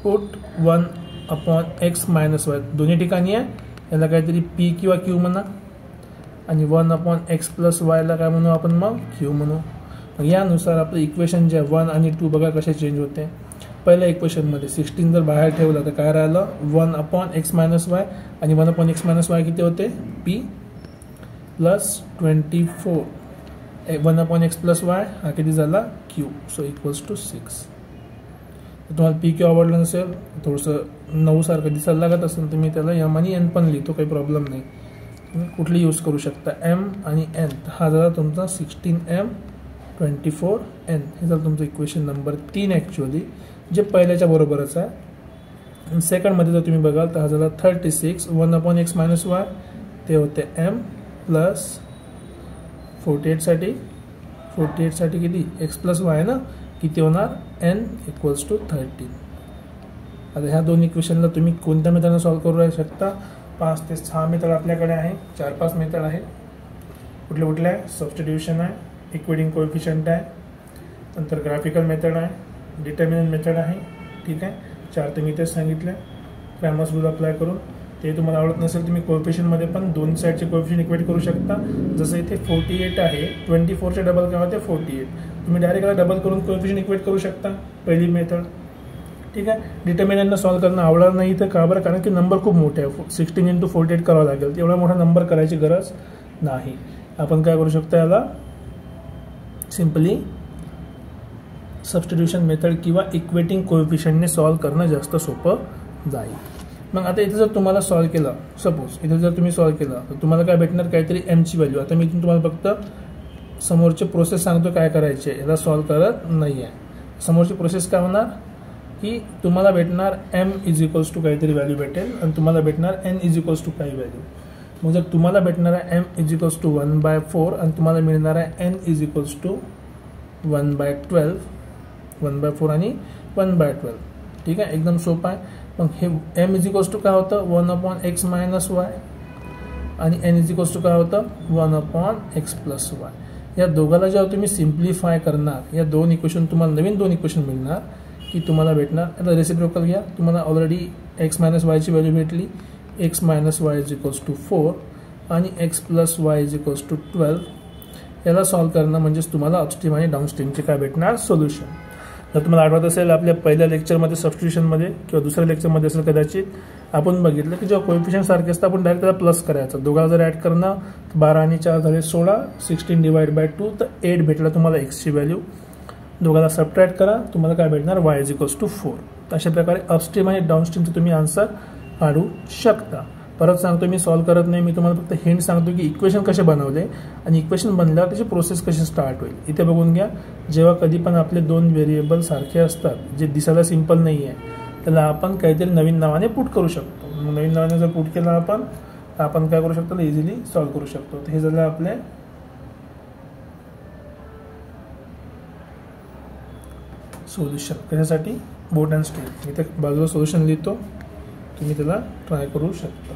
put 1 upon x minus Y दोन्ही ठिकाणी आहे याला काहीतरी p किंवा q म्हणा आणि 1 अपॉन x प्लस वायला काय म्हणू आपण मग q म्हणू. मग यानुसार आपलं इक्वेशन जे 1 आणि 2 बघा कसे चेंज होते. पहिल्या इक्वेशनमध्ये 16 जर बाहेर ठेवलं तर काय राहिलं 1 अपॉन x मायनस वाय आणि 1 अपॉन x मायनस वाय किती होते p plus 24 1 upon x plus Y हा किती झाला q. So equals to 6. तुम्हाला पी क्यू आवडलं नसेल थोडंसं 9 सारखं दिसायला लागत असेल तर मी त्याला एम आणि एन पण लिहितो काही प्रॉब्लेम नाही. तुम्ही कुठली यूज करू शकता एम आणि एन. हा झाला तुमचा 16m 24n हे झालं तुमचं इक्वेशन नंबर 3 ॲक्च्युअली जे पहिल्याच्या बरोबरच आहे. सेकंडमध्ये जर तुम्ही बघाल तर हा झाला 36 1 अपॉन x मायनस वाय ते होते m प्लस 48साठी किती x प्लस वाय ना किती होणार n इक्वल्स टू 13. आता ह्या दोन इक्वेशनला तुम्ही कोणत्या मेथडने सॉल्व्ह करू शकता. 5 ते 6 मेथड आपल्याकडे आहे 4-5 मेथड आहे. कुठले कुठले आहे, सबस्टिट्यूशन आहे, इक्वेटिंग कोएफिशियंट आहे, नंतर ग्राफिकल मेथड आहे, डिटर्मिनंट मेथड आहे. ठीक आहे, 4 ते मी तेच सांगितले. क्रॅमर्स रूल अप्लाय करून ते तुम्हाला आवडत नसेल तुम्ही कोएफिशियंटमध्ये पण दोन साईडचे कोएफिशियंट इक्वेट करू शकता. जसं इथे 48 आहे, 24चे डबल काय होते 48. तुम्ही डायरेक्ट याला डबल करून कोएफिशियंट इक्वेट करू शकता, पहिली मेथड. ठीक आहे, डिटर्मिनंटनं सॉल्व करणं आवडणार नाही तर का बरं, कारण की नंबर खूप मोठे आहे, 16 × 48 करावं लागेल. एवढा मोठा नंबर करायची गरज नाही. आपण काय करू शकतो, याला सिम्पली सबस्टिट्यूशन मेथड किंवा इक्वेटिंग कोएफिशियंटने सॉल्व करणं जास्त सोपं जाईल. मग आता इथे जर तुम्हाला सॉल्व केलं, सपोज इथे जर तुम्ही सॉल्व केलं तर तुम्हाला काय भेटणार, काहीतरी एमची व्हॅल्यू. आता मी इथून तुम्हाला फक्त समोरचे प्रोसेस सांगतो काय करायचे, याला सॉल्व करत नाही आहे. समोरची प्रोसेस काय होणार की तुम्हाला भेटणार m = काहीतरी व्हॅल्यू भेटेल आणि तुम्हाला भेटणार n = काही व्हॅल्यू. मग जर तुम्हाला भेटणार आहे m = 1/4 आणि तुम्हाला मिळणार आहे n = 1/12, 1/4 आणि 1/12. ठीक आहे, एकदम सोपं आहे. मग हे m = काय होतं 1/x - y आणि n = काय होतं 1/x + y. या दोघाला जेव्हा तुम्ही सिम्प्लिफाय करणार, या दोन इक्वेशन तुम्हाला नवीन दोन इक्वेशन मिळणार की तुम्हाला भेटणार. आता रेसिप्रोकल घ्या, तुम्हाला ऑलरेडी x - y ची व्हॅल्यू भेटली, x - y = 4 आणि x + y = 12. याला सॉल्व करणं म्हणजेच तुम्हाला अपस्ट्रीम आणि डाऊनस्ट्रीमचे काय भेटणार सोल्युशन. जर तुम्हाला आठवत असेल आपल्या पहिल्या लेक्चरमध्ये सबस्टिट्यूशनमध्ये किंवा दुसऱ्या लेक्चरमध्ये असेल कदाचित, आपण बघितलं की जेव्हा कोएफिशियंट सारखे असतात आपण डायरेक्ट त्याला प्लस करायचं. दोघाला जर ॲड करणं 12 आणि 4 झाले 16, 16 / 2 तर 8 भेटला तुम्हाला एक्सची व्हॅल्यू. दोघाला सबट्रॅक्ट करा, तुम्हाला काय भेटणार y = 4. अशा प्रकारे अपस्ट्रीम आणि डाऊनस्ट्रीमचं तुम्ही आन्सर काढू शकता. परत सांगतो, मी सॉल्व करत नाही, मी तुम्हाला फक्त हिंट सांगतो की इक्वेशन कसे बनवले आणि इक्वेशन बनल्यावर त्याची प्रोसेस कशी स्टार्ट होईल. इथे बघून घ्या, जेव्हा कधी पण आपले दोन व्हेरिएबल सारखे असतात जे दिसायला सिंपल नाही आहे, त्याला आपण काहीतरी नवीन नावाने पुट करू शकतो. मग नवीन नावाने जर पुट केलं आपण काय करू शकतो, इझिली सॉल्व करू शकतो. तर हे झालं आपले सोल्युशन. कशासाठी, बोट अँड स्ट्रिंग. इथे बाजूला सोल्युशन लिहितो, तुम्ही त्याला ट्राय करू शकता.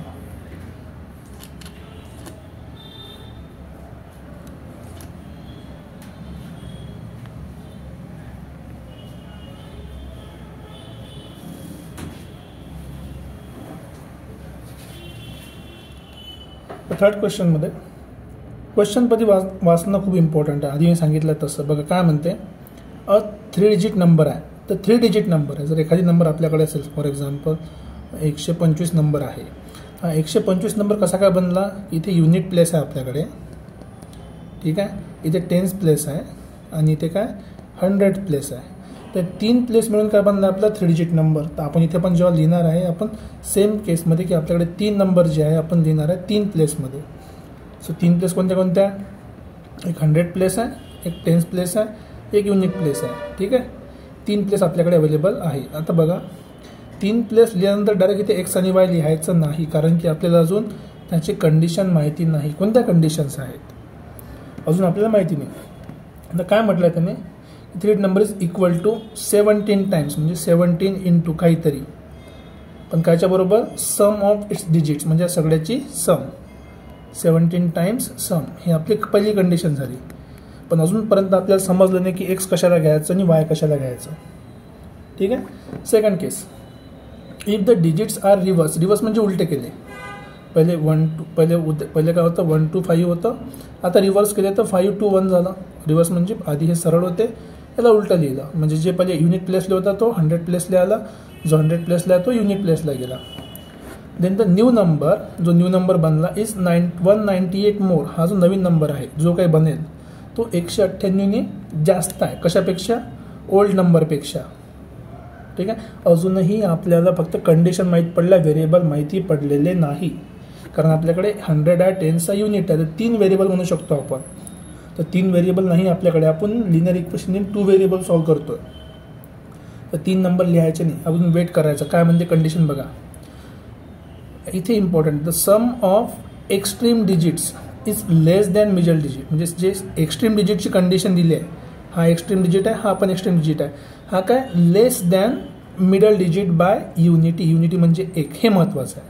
थर्ड क्वेश्चनमध्ये क्वेश्चन कधी वाचणं खूप इम्पॉर्टंट आहे. आधी मी सांगितलं तसं बघा काय म्हणते, 3 डिजिट नंबर आहे. तर 3 डिजिट नंबर आहे. जर एखादी नंबर आपल्याकडे असेल, फॉर एक्झाम्पल 125 नंबर आहे. हा 125 नंबर कसा काय बनला, इथे युनिट प्लेस आहे आपल्याकडे. ठीक आहे, इथे टेन्स प्लेस आहे आणि इथे काय 100 प्लेस आहे. तर 3 प्लेस मिळून काय बनला आपला 3 डिजिट नंबर. तर आपण इथे पण जेव्हा लिहिणार आहे आपण सेम केसमध्ये की आपल्याकडे 3 नंबर जे आहे आपण लिहिणार आहे 3 प्लेसमध्ये. सो 3 प्लेस कोणत्या कोणत्या, एक 100 प्लेस आहे, एक टेन्स प्लेस आहे, एक युनिट प्लेस आहे. ठीक आहे, 3 प्लेस आपल्याकडे अवेलेबल आहे. आता बघा 3 प्लेस लिहिल्यानंतर डायरेक्ट इथे एक्स आणि वाय लिहायचं नाही, कारण की आपल्याला अजून त्याची कंडिशन माहिती नाही. कोणत्या कंडिशन्स आहेत अजून आपल्याला माहिती नाही. आता काय म्हटलं आहे त्याने, 3 number is equal to 17 times, म्हणजे 17 × काहीतरी, पण कायच्या बरोबर सम ऑफ इट्स डिजिट्स, म्हणजे सगळ्याची सम. 17 टाइम्स सम, ही आपली पहिली कंडिशन झाली. पण अजूनपर्यंत आपल्याला समजलं नाही की एक्स कशाला घ्यायचं आणि वाय कशाला घ्यायचं. ठीक आहे, second case, if the digits are reversed. Reverse म्हणजे उलटे केले. पहिले 1 2 पहिले काय होतं 1 2 5 होतं, आता रिव्हर्स केले तर 5 2 1 झालं. रिव्हर्स म्हणजे आधी हे सरळ होते, याला उलटं लिहिलं. म्हणजे जे पहिले युनिट प्लेसला होता तो 100 प्लेसला आला, जो 100 प्लेसला आहे तो युनिट प्लेसला गेला. देन द न्यू नंबर, जो न्यू नंबर बनला इज 198 मोर. हा जो नवीन नंबर आहे जो काही बनेल तो 198ने जास्त आहे. कशापेक्षा, ओल्ड नंबरपेक्षा. ठीक आहे, अजूनही आपल्याला फक्त कंडिशन माहीत पडल्या, व्हेरिएबल माहिती पडलेले नाही, कारण आपल्याकडे 100 आहे, 10चा युनिट आहे, तर 3 व्हेरिएबल म्हणू शकतो आपण. तर 3 व्हेरिएबल नाही आपल्याकडे, आपण लिनियर इक्वेशन 2 व्हेरिएबल सॉल्व करतोय. तर 3 नंबर लिहायचे नाही, अजून वेट करायचं. काय म्हणते कंडिशन बघा इथे important, the sum of extreme digits is less than middle digit. म्हणजे जे एक्स्ट्रीम डिजिटची कंडिशन दिली आहे, हा एक्स्ट्रीम डिजिट आहे, हा पण एक्स्ट्रीम डिजिट आहे, हा काय less than middle digit by unity. Unity म्हणजे 1, हे महत्त्वाचं आहे.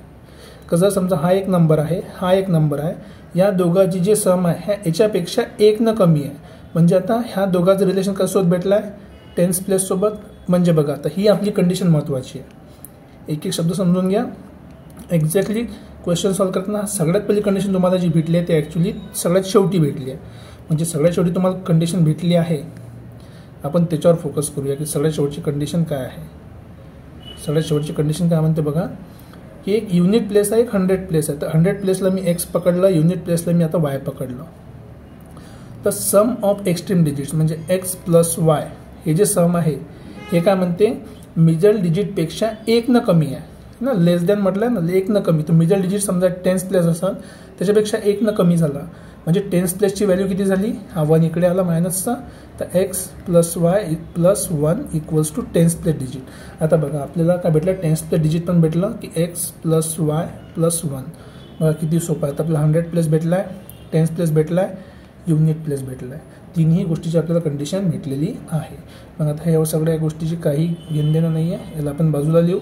जर समजा हा एक नंबर आहे, हा एक नंबर आहे, या दोघांची जे सम आहे ह्या याच्यापेक्षा 1 न कमी आहे. म्हणजे आता ह्या दोघांचं रिलेशन कसोबत भेटलं आहे, टेन्स प्लेससोबत. म्हणजे बघा आता ही आपली कंडिशन महत्त्वाची आहे. एक एक शब्द समजून घ्या. एक्झॅक्टली क्वेश्चन सॉल्व करताना सगळ्यात पहिली कंडिशन तुम्हाला जी भेटली आहे ती ॲक्च्युली सगळ्यात शेवटी भेटली आहे. म्हणजे सगळ्यात शेवटी तुम्हाला कंडिशन भेटली आहे, आपण त्याच्यावर फोकस करूया की सगळ्यात शेवटची कंडिशन काय आहे. सगळ्यात शेवटची कंडिशन काय म्हणते बघा, की एक युनिट प्लेस आहे, एक 100 प्लेस आहे. तर 100 प्लेसला मी एक्स पकडलं, युनिट प्लेसला मी आता वाय पकडलं. तर सम ऑफ एक्स्ट्रीम डिजिट्स म्हणजे एक्स प्लस वाय हे जे सम आहे हे काय म्हणते, मिडल डिजिटपेक्षा 1 न कमी आहे ना. लेस दॅन म्हटलं आहे ना, 1 न कमी. तर मिडल डिजिट समजा टेन्स प्लेस असाल त्याच्यापेक्षा 1 न कमी झाला म्हणजे टेन्स प्लेसची व्हॅल्यू किती झाली, हा 1 इकडे आला मायनसचा. तर x plus y plus 1 equals to tens place digit. आता बघा आपल्याला काय भेटलं, टेन्स प्लेस डिजिट पण भेटलं की एक्स प्लस वाय प्लस 1. बघा किती सोपं आहे. तर आपल्याला 100 प्लेस भेटला आहे, टेन्स प्लेस भेटला आहे, युनिट प्लेस भेटला आहे. तिन्ही गोष्टीची आपल्याला कंडिशन भेटलेली आहे. मग आता ह्या सगळ्या गोष्टीची काही घेणदेणं नाही आहे, याला आपण बाजूला लिहू.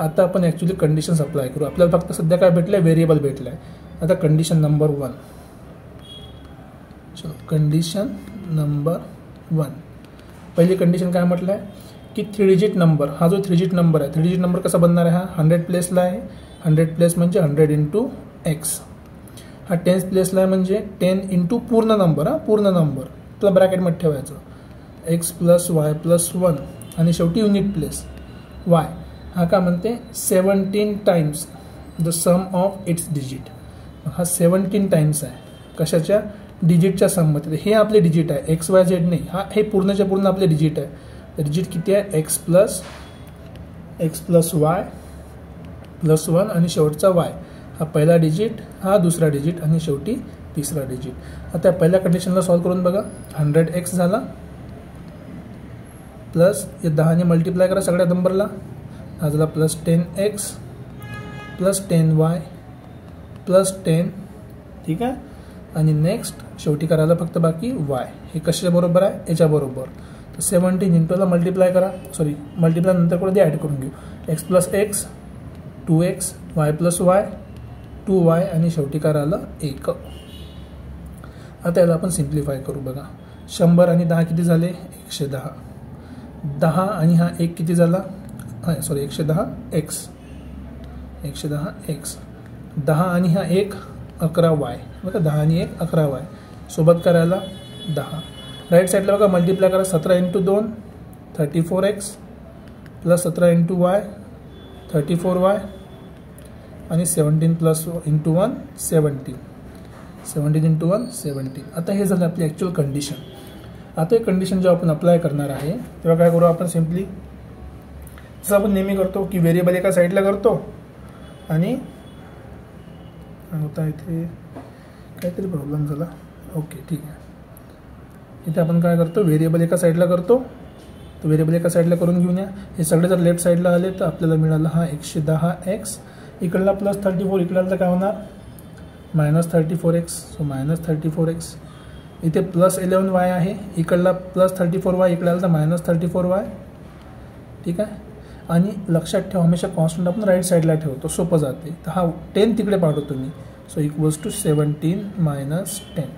आता आपण ॲक्च्युली कंडिशन्स अप्लाय करू. आपल्याला फक्त सध्या काय भेटलं आहे, व्हेरिएबल भेटलं आहे. आता कंडिशन नंबर 1. चलो कंडिशन नंबर 1. पहिली कंडिशन काय म्हटलं आहे की 3 डिजिट नंबर, हा जो 3 डिजिट नंबर आहे, 3 डिजिट नंबर कसा बनणार आहे, हा 100 प्लेसला आहे. 100 प्लेस म्हणजे 100 इंटू एक्स. हा टेन्स प्लेसला आहे म्हणजे 10 इंटू पूर्ण नंबर, हा पूर्ण नंबर तुला ब्रॅकेटमध्ये ठेवायचं. एक्स प्लस वाय प्लस 1 आणि शेवटी युनिट प्लेस वाय. हा का म्हणते 17 times the sum of its digit. हा 17 टाइम्स आहे कशाच्या, डिजिटच्या सममध्ये. हे आपले डिजिट आहे, एक्स वाय झेड नाही, हा हे पूर्णच्या पूर्ण आपले डिजिट आहे. तर डिजिट किती आहे, एक्स प्लस वाय प्लस 1 आणि शेवटचा वाय. हा पहिला डिजिट, हा दुसरा डिजिट आणि शेवटी तिसरा डिजिट. आता पहिल्या कंडिशनला सॉल्व करून बघा. 100x झाला प्लस 10ने मल्टिप्लाय करा सगळ्या नंबरला, हा झाला plus 10x plus 10y plus 10. ठीक आहे. आणि नेक्स्ट शेवटी करायला फक्त बाकी वाय. हे कशाच्या बरोबर आहे, याच्या बरोबर. तर 17 इंटूला मल्टिप्लाय करा, सॉरी मल्टिप्लाय नंतर कोणती ॲड करून घेऊ. X plus x 2x, Y plus y 2y आणि शेवटी करायला 1. आता याला आपण सिम्प्लिफाय करू. बघा 100 आणि 10 किती झाले, 110. 10 आणि हा 1 किती झाला, हां सॉरी 110x. 10 आणि हा 1 11y. बघा 10 आणि 1 11y सोबत करायला 10. राईट साईडला बघा मल्टिप्लाय करा. 17 into 2 34x plus 17 into Y 34y आणि 17 प्लस इंटू 1 17. 17 इंटू 1 17. आता हे झालं आपली ॲक्च्युअल कंडिशन. आता हे कंडिशन जेव्हा आपण अप्लाय करणार आहे तेव्हा काय करू आपण, सिम्पली जसं आपण नेहमी करतो की व्हेरिएबल एका साईडला करतो आणि होता इथे काहीतरी प्रॉब्लेम झाला. ओके ठीक आहे. इथे आपण काय करतो, व्हेरिएबल एका साईडला करतो. तर व्हेरिएबल एका साईडला करून घेऊन या. हे सगळे जर लेफ्ट साईडला आले तर आपल्याला मिळालं हा 110x, इकडला प्लस 34, इकडला तर काय होणार minus 34x. So minus 34x. इथे प्लस 11y आहे, इकडला प्लस 34y, इकडे आलं तर मायनस 34y. ठीक आहे. आणि लक्षात ठेवा हमेशा कॉन्स्टंट आपण राईट साईडला ठेवतो, सोपं जाते. तर हा 10 तिकडे पाठवतो मी. So equals to 17 minus 10.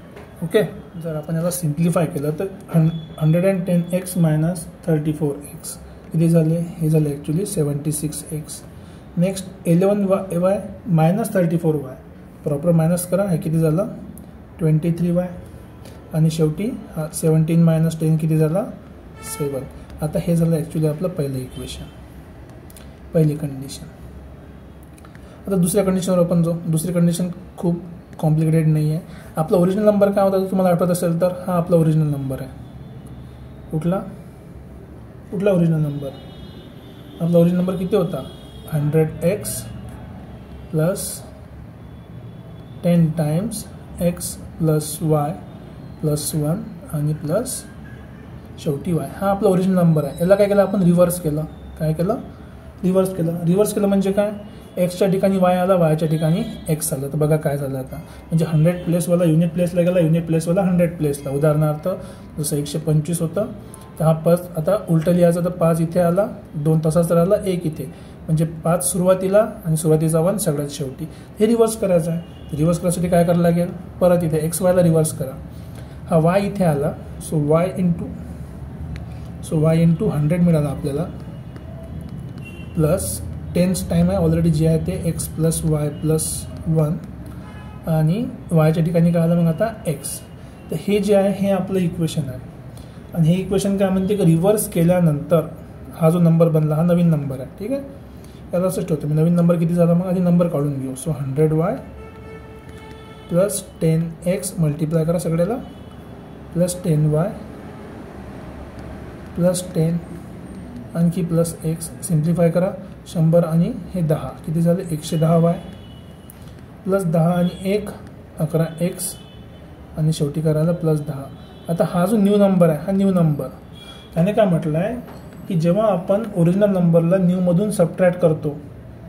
Okay. जर आपण याला सिम्प्लिफाय केलं तर 110x मायनस 34x किती झाले, हे झाले actually 76x. Next 11y minus 34y, proper minus करा, हे किती झालं 23y. आणि शेवटी हा 17 मायनस 10 किती झाला 7. आता हे झालं ॲक्च्युली आपलं पहिलं इक्वेशन, पहिली कंडिशन. आता दुसऱ्या कंडिशनवर आपण जाऊ. दुसरी कंडिशन खूप कॉम्प्लिकेटेड नाही आहे. आपला ओरिजिनल नंबर काय होता तुम्हाला आठवत असेल तर, हा आपला ओरिजिनल नंबर आहे. कुठला ओरिजिनल नंबर, आपला ओरिजिनल नंबर किती होता 100x plus 10 times x plus y plus 1 आणि प्लस शेवटी y. हा आपला ओरिजिनल नंबर आहे. याला काय केलं आपण, रिव्हर्स केलं. काय केलं, रिव्हर्स केलं. रिव्हर्स केलं म्हणजे काय, एक्सच्या ठिकाणी वाय आला, वायच्या ठिकाणी एक्स आलं. तर बघा काय झालं आता, म्हणजे 100 प्लेसवाला युनिट प्लेसला गेला, युनिट प्लेसवाला 100 प्लेसला. उदाहरणार्थ जसं 125 होतं तर हा 5 आता उलटं लिहायचं, तर 5 इथे आला, 2 तसाच राहिला, 1 इथे, म्हणजे 5 सुरुवातीला आणि सुरुवातीचा 1 सगळ्यात शेवटी. हे रिव्हर्स करायचं आहे. रिव्हर्स करायसाठी काय करायला लागेल, परत इथे एक्स वायला रिव्हर्स करा. हा वाय इथे आला, सो वाय इंटू 100 मिळाला आपल्याला, प्लस 10 टाईम आहे ऑलरेडी जे आहे ते एक्स प्लस वाय प्लस 1, आणि वायच्या ठिकाणी काय आलं मग आता एक्स. तर हे जे आहे हे आपलं इक्वेशन आहे. आणि हे इक्वेशन काय म्हणते की रिव्हर्स केल्यानंतर हा जो नंबर बनला हा नवीन नंबर आहे. ठीक आहे, याला असंच ठेवतो मी. नवीन नंबर किती झाला मग आधी नंबर काढून घेऊ. So 100y plus 10x multiply करा सगळ्याला, प्लस 10y प्लस 10 आणखी प्लस x सिम्प्लिफाय करा. 100 आणि हे 10 किती झाले 110y प्लस 10 आणि 1 11x आणि शेवटी करायला प्लस 10. आता हा जो न्यू नंबर आहे हा न्यू नंबर, त्याने काय म्हटलं आहे की जेव्हा आपण ओरिजिनल नंबरला न्यूमधून सबट्रॅक्ट करतो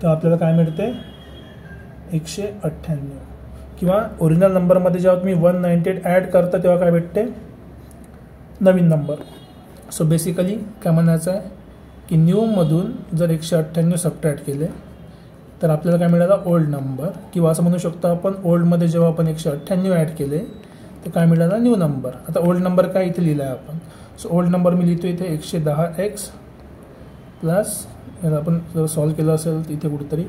तेव्हा आपल्याला काय मिळते 198, किंवा ओरिजिनल नंबरमध्ये जेव्हा तुम्ही 198 ॲड करता तेव्हा काय भेटते नवीन नंबर. सो बेसिकली काय म्हणायचं आहे की न्यूमधून जर 198 सबट्रॅक्ट केले तर आपल्याला काय मिळाला ओल्ड नंबर, किंवा असं म्हणू शकतो आपण ओल्डमध्ये जेव्हा आपण 198 ॲड केले तर काय मिळाला न्यू नंबर. आता ओल्ड नंबर काय इथे लिहिला आहे आपण. सो ओल्ड नंबर मी लिहितो इथे 110x प्लस, याला आपण जर सॉल्व केलं असेल तर इथे कुठेतरी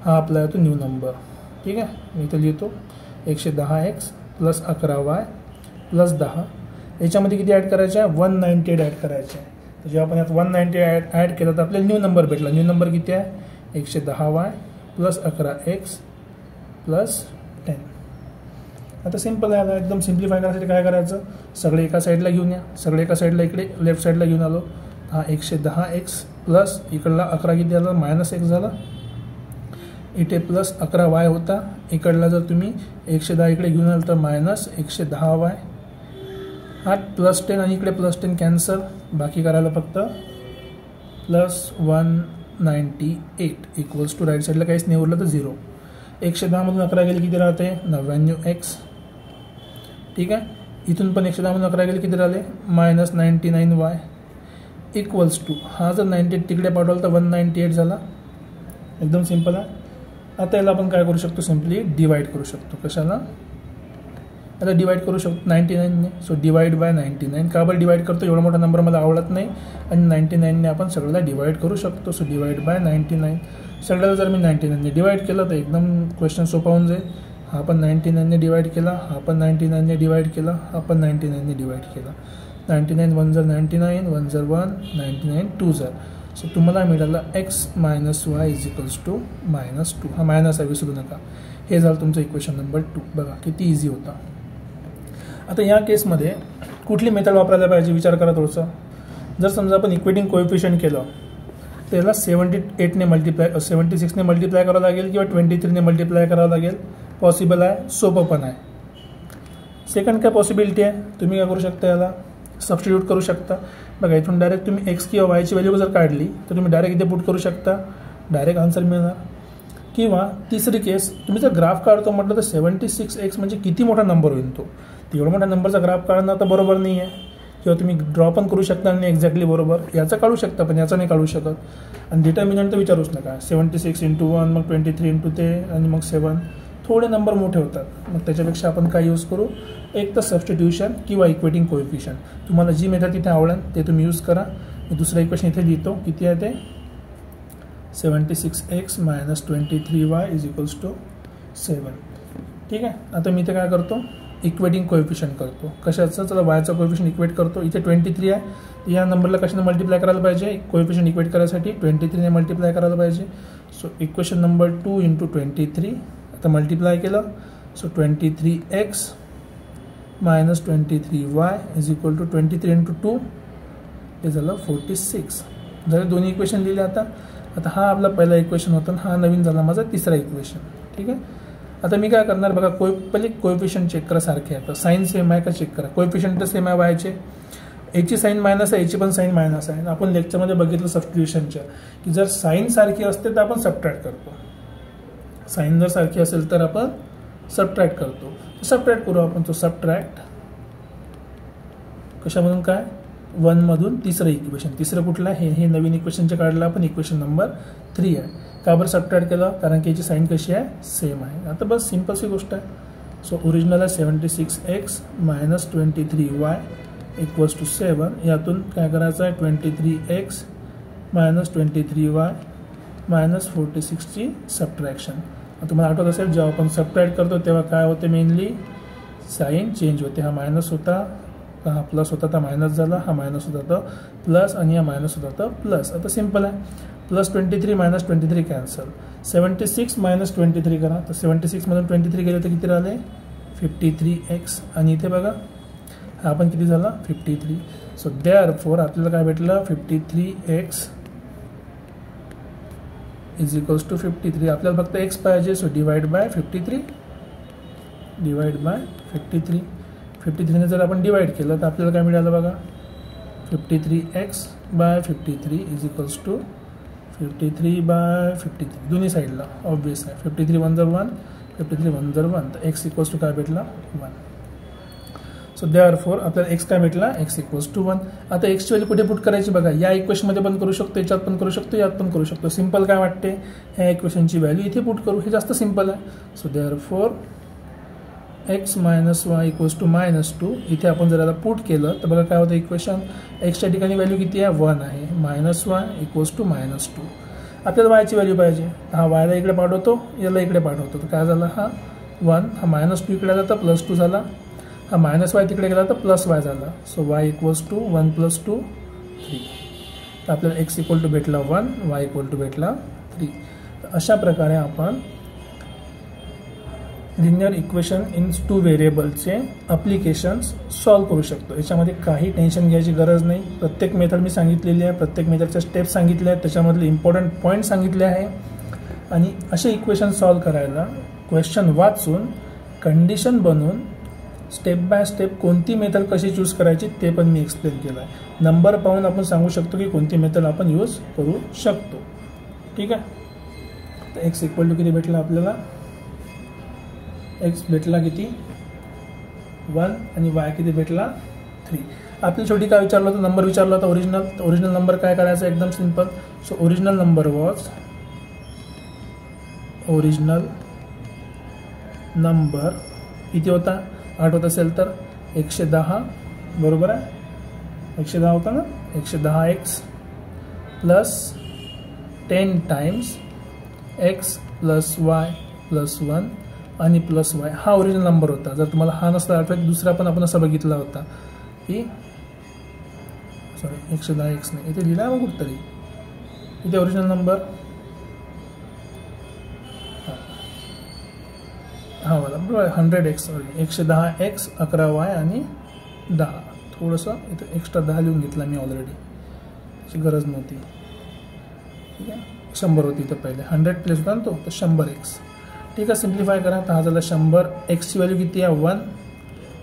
हा आपला येतो न्यू नंबर. ठीक आहे, मी इथे लिहितो 110x प्लस 11y प्लस 10. याच्यामध्ये किती ॲड करायचं आहे 198 ॲड करायचे आहे. तर जेव्हा आपण यात 198 ॲड केलं तर आपल्याला न्यू नंबर भेटला. न्यू नंबर किती आहे 110y प्लस 11x प्लस 10. आता सिम्पल आहे. आता एकदम सिम्प्लिफाय करायसाठी काय करायचं, सगळे एका साईडला घेऊन या. सगळे एका साईडला इकडे लेफ्ट साईडला घेऊन आलो. हा 110x प्लस इकडला 11 किती झाला -1 झाला. इथे प्लस 11y होता. इकडला जर तुम्ही 110 इकडे घेऊन आलं तर मायनस 110y. हा प्लस 10 आणि इकडे प्लस 10 कॅन्सल, बाकी करायला फक्त प्लस 198 इक्वल्स टू राईट साईडला काहीच नाही उरलं तर 0. 110मधून 11 गेले किती राहते 99x. ठीक आहे, इथून पण 110मधून 11 गेले किती राहिले -99y इक्वल्स टू, हा जर 98 तिकडे पाठवलं तर 198 झाला. एकदम सिम्पल आहे. आता याला आपण काय करू शकतो, सिम्पली डिवाइड करू शकतो. कशाला, आता डिवाइड करू शकतो 99ने. So divide by 99. का बरं डिवाइड करतो, एवढा मोठा नंबर मला आवडत नाही आणि 99ने आपण सगळ्याला डिवाइड करू शकतो. So divide by 99. सगळ्याला जर मी 99ने डिवाइड केलं तर एकदम क्वेश्चन सोपा होऊन जाईल. हा पण 99ने डिवाइड केला, हा पण 99ने डिवाइड केला, हा पण 99ने डिवाइड केला. 99 1 जर 99, 1 जर 1, 99 2 जर. सो तुम्हाला मिळालं x minus y is equals to -2. हा मायनस आहे विसरू नका. हे झालं तुमचं इक्वेशन नंबर 2. बघा किती इझी होता. आता या केसमध्ये कुठली मेथड वापरायला पाहिजे विचार करा थोडंसं. जर समजा आपण इक्वेटिंग कोएफिशियंट केलं तर याला 76ने मल्टिप्लाय करावं लागेल किंवा 23ने मल्टिप्लाय करावं लागेल. पॉसिबल आहे, सोपं पण आहे. सेकंड काय पॉसिबिलिटी आहे, तुम्ही काय करू शकता याला सबस्टिट्यूट करू शकता. बघा इथून डायरेक्ट तुम्ही एक्स किंवा वायची व्हॅल्यू जर काढली तर तुम्ही डायरेक्ट इथे पुट करू शकता, डायरेक्ट आन्सर मिळणार. किंवा तिसरी केस, तुम्ही जर ग्राफ काढतो म्हटलं तर 76x म्हणजे किती मोठा नंबर होईल तो. एवढा मोठ्या नंबरचा ग्राफ काढणं तर बरोबर नाही आहे. किंवा तुम्ही ड्रॉ पण करू शकता आणि एक्झॅक्टली बरोबर याचा काढू शकता, पण याचा नाही काढू शकत. आणि डिटर्मिनंट तर विचारूच नका. 76 × 1 मग 23 × ते आणि मग 7. थोडे नंबर मोठे होतात. मग त्याच्यापेक्षा आपण काय यूज करू, एक तर सबस्टिट्यूशन किंवा इक्वेटिंग कोएफिशियंट. तुम्हाला जी मेथड तिथे आवडेल ते तुम्ही यूज करा. मी दुसरं इक्वेशन इथे लिहितो. किती आहे ते 76x minus 23y is equals to 7. ठीक आहे, आता मी इथे काय करतो इक्वेटिंग कोएफिशियंट करतो. कशाचं, चला वायचा कोएफिशियंट इक्वेट करतो. इथे 23 आहे, या नंबरला कशाने मल्टिप्लाय करायला पाहिजे, कोएफिशियंट इक्वेट करायसाठी 23ने मल्टिप्लाय करायला पाहिजे. So equation number 2 × 23. आता मल्टिप्लाय केलं. So 23x minus 23y is equal to 23 × 2 हे झालं 46. झालं दोन्ही इक्वेशन लिहिले. आता हा आपला पहिला इक्वेशन होता आणि हा नवीन झाला माझा तिसरा इक्वेशन. ठीक आहे, आता मी काय करणार बघा, पहिले कोएफिशियंट चेक करा सारखे आहे. तर साईन सेम आहे का चेक करा. कोएफिशियंट तर सेम आहे वायचे, याची साईन मायनस आहे, याची पण साईन मायनस आहे. आपण लेक्चरमध्ये बघितलं सबस्टिट्यूशनच्या की जर साईन सारखी असते तर आपण सबट्रॅक्ट करतो. साईन जर सारखी असेल तर आपण सबट्रॅक्ट करतो. सबट्रॅक्ट करू आपण. तो सबट्रॅक्ट कशामधून काय 1मधून तिसरं इक्वेशन, तिसरं कुठलं आहे हे नवीन इक्वेशनचे काढलं आपण, इक्वेशन नंबर 3 आहे. का बरं सबट्रॅक्ट केलं, कारण की याची साईन कशी आहे, सेम आहे. आता बस सिम्पलची गोष्ट आहे. सो ओरिजिनल आहे 76x - 23y = 7. यातून काय करायचं आहे, 23x - 23y - 46ची सबट्रॅक्शन. तुम्हाला आठवत असेल जेव्हा आपण सबट्रॅक्ट करतो तेव्हा काय होते, मेनली साईन चेंज होते. हा मायनस होता, हा प्लस होता, तर मायनस झाला, हा मायनस होता तर प्लस, आणि हा मायनस होता तर प्लस. आता सिम्पल आहे, +23 - 23 कॅन्सल. 76 - 23 करा, तर 76मधून 23 गेले तर किती राहिले, 53x. आणि इथे बघा हा पण किती झाला, 53. सो देअरफॉर आपल्याला काय भेटलं, 53x = 53. आपल्याला फक्त x पाहिजे, सो डिवाइड बाय 53. 53ने जर आपण डिवाइड केलं तर आपल्याला काय मिळालं बघा, 53x / 53 = 53/53. दोन्ही साईडला ऑब्वियस आहे. 53 1 × 1, 53 1 × 1, तर x = काय भेटला, 1. सो देअरफॉर आपल्याला x काय भेटला, x = 1. आता x ची व्हॅल्यू कुठे पुट करायची बघा, या इक्वेशनमध्ये पण करू शकतो, याच्यात पण करू शकतो, यात पण करू शकतो. सिम्पल काय वाटते, ह्या इक्वेशनची व्हॅल्यू इथे पुट करू, हे जास्त सिम्पल आहे. So therefore x - y = -2. इथे आपण जर आता पुट केलं तर बघा काय होतं इक्वेशन, एक्सच्या ठिकाणी व्हॅल्यू किती आहे, 1 आहे. -y = -2. आपल्याला y ची व्हॅल्यू पाहिजे, हा y ला इकडे पाठवतो, याला इकडे पाठवतो, तर काय झालं, हा 1, हा -2 इकडे आला तर +2 झाला, हा -y तिकडे गेला तर +y झाला. So y = 1 + 2 3. तर आपल्याला x = भेटला 1, y = भेटला 3. तर अशा प्रकारे आपण लिनियर इक्वेशन इन 2 व्हेरिएबलचे अप्लिकेशन्स सॉल्व करू शकतो. याच्यामध्ये काही टेन्शन घ्यायची गरज नाही. प्रत्येक मेथड मी सांगितलेली आहे, प्रत्येक मेथडच्या स्टेप्स सांगितल्या आहेत, त्याच्यामधले इम्पॉर्टंट पॉईंट सांगितले आहे. आणि असे इक्वेशन सॉल्व करायला क्वेश्चन वाचून, कंडिशन बनवून, स्टेप बाय स्टेप कोणती मेथड कशी चूज करायची ते पण मी एक्सप्लेन केलं आहे. नंबर पाहून आपण सांगू शकतो की कोणती मेथड आपण यूज करू शकतो. ठीक आहे. तर x = किती भेटला आपल्याला, x भेटला किती, 1, आणि y किती भेटला, 3. आपल्या शेवटी काय विचारलं होतं, नंबर विचारला होता ओरिजिनल नंबर काय करायचा, एकदम सिंपल. सो ओरिजिनल नंबर किती होता, आठवत असेल तर 110, बरोबर आहे, 110 होता ना, 110x + 10 टाइम्स x + y + 1 आणि +y. हा ओरिजिनल नंबर होता. जर तुम्हाला हा नसला आठवत, दुसरा पण आपण असा बघितला होता की, सॉरी 110x नाही, इथे लिहिला मग कुठतरी, इथे ओरिजिनल नंबर हा वाला बरोबर, 100x, सॉरी 110x 11y आणि 10. थोडंसं इथं एक्स्ट्रा 10 लिहून घेतला मी ऑलरेडी, त्याची गरज नव्हती. ठीक आहे, 100 होती इथं पहिले, 100 प्लेस होता ना तो, तर 100x. ठीक आहे, सिम्प्लिफाय करा. तर हा झाला 100. x ची व्हॅल्यू किती आहे, 1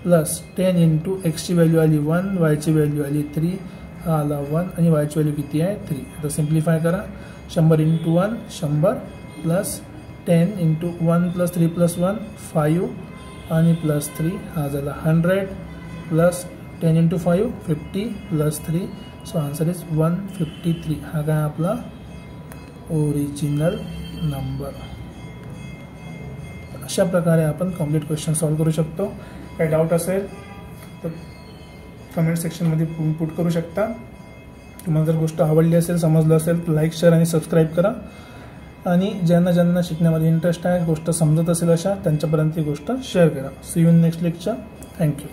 + 10 × x ची व्हॅल्यू आली 1, y ची व्हॅल्यू आली 3, हा आला 1, आणि y ची व्हॅल्यू किती आहे, 3. आता सिम्प्लिफाय करा. 100 × 1 100 + 10 × 1 + 3 + 1 5, आणि +3, हा झाला 100 + 10 × 5 50 + 3. So answer is 153. हा काय आपला ओरिजिनल नंबर. अशा प्रकारे आपण कंप्लीट क्वेश्चन सॉल्व करू शकतो. काही डाऊट असेल तर कमेंट सेक्शनमध्ये पुट करू शकता. तुम्हाला जर गोष्ट आवडली असेल, समजलं असेल तर लाईक, शेअर आणि सबस्क्राईब करा. आणि ज्यांना शिकण्यामध्ये इंटरेस्ट आहे, गोष्ट समजत असेल अशा, त्यांच्यापर्यंत ही गोष्ट शेअर करा. See you in next lecture. Thank you.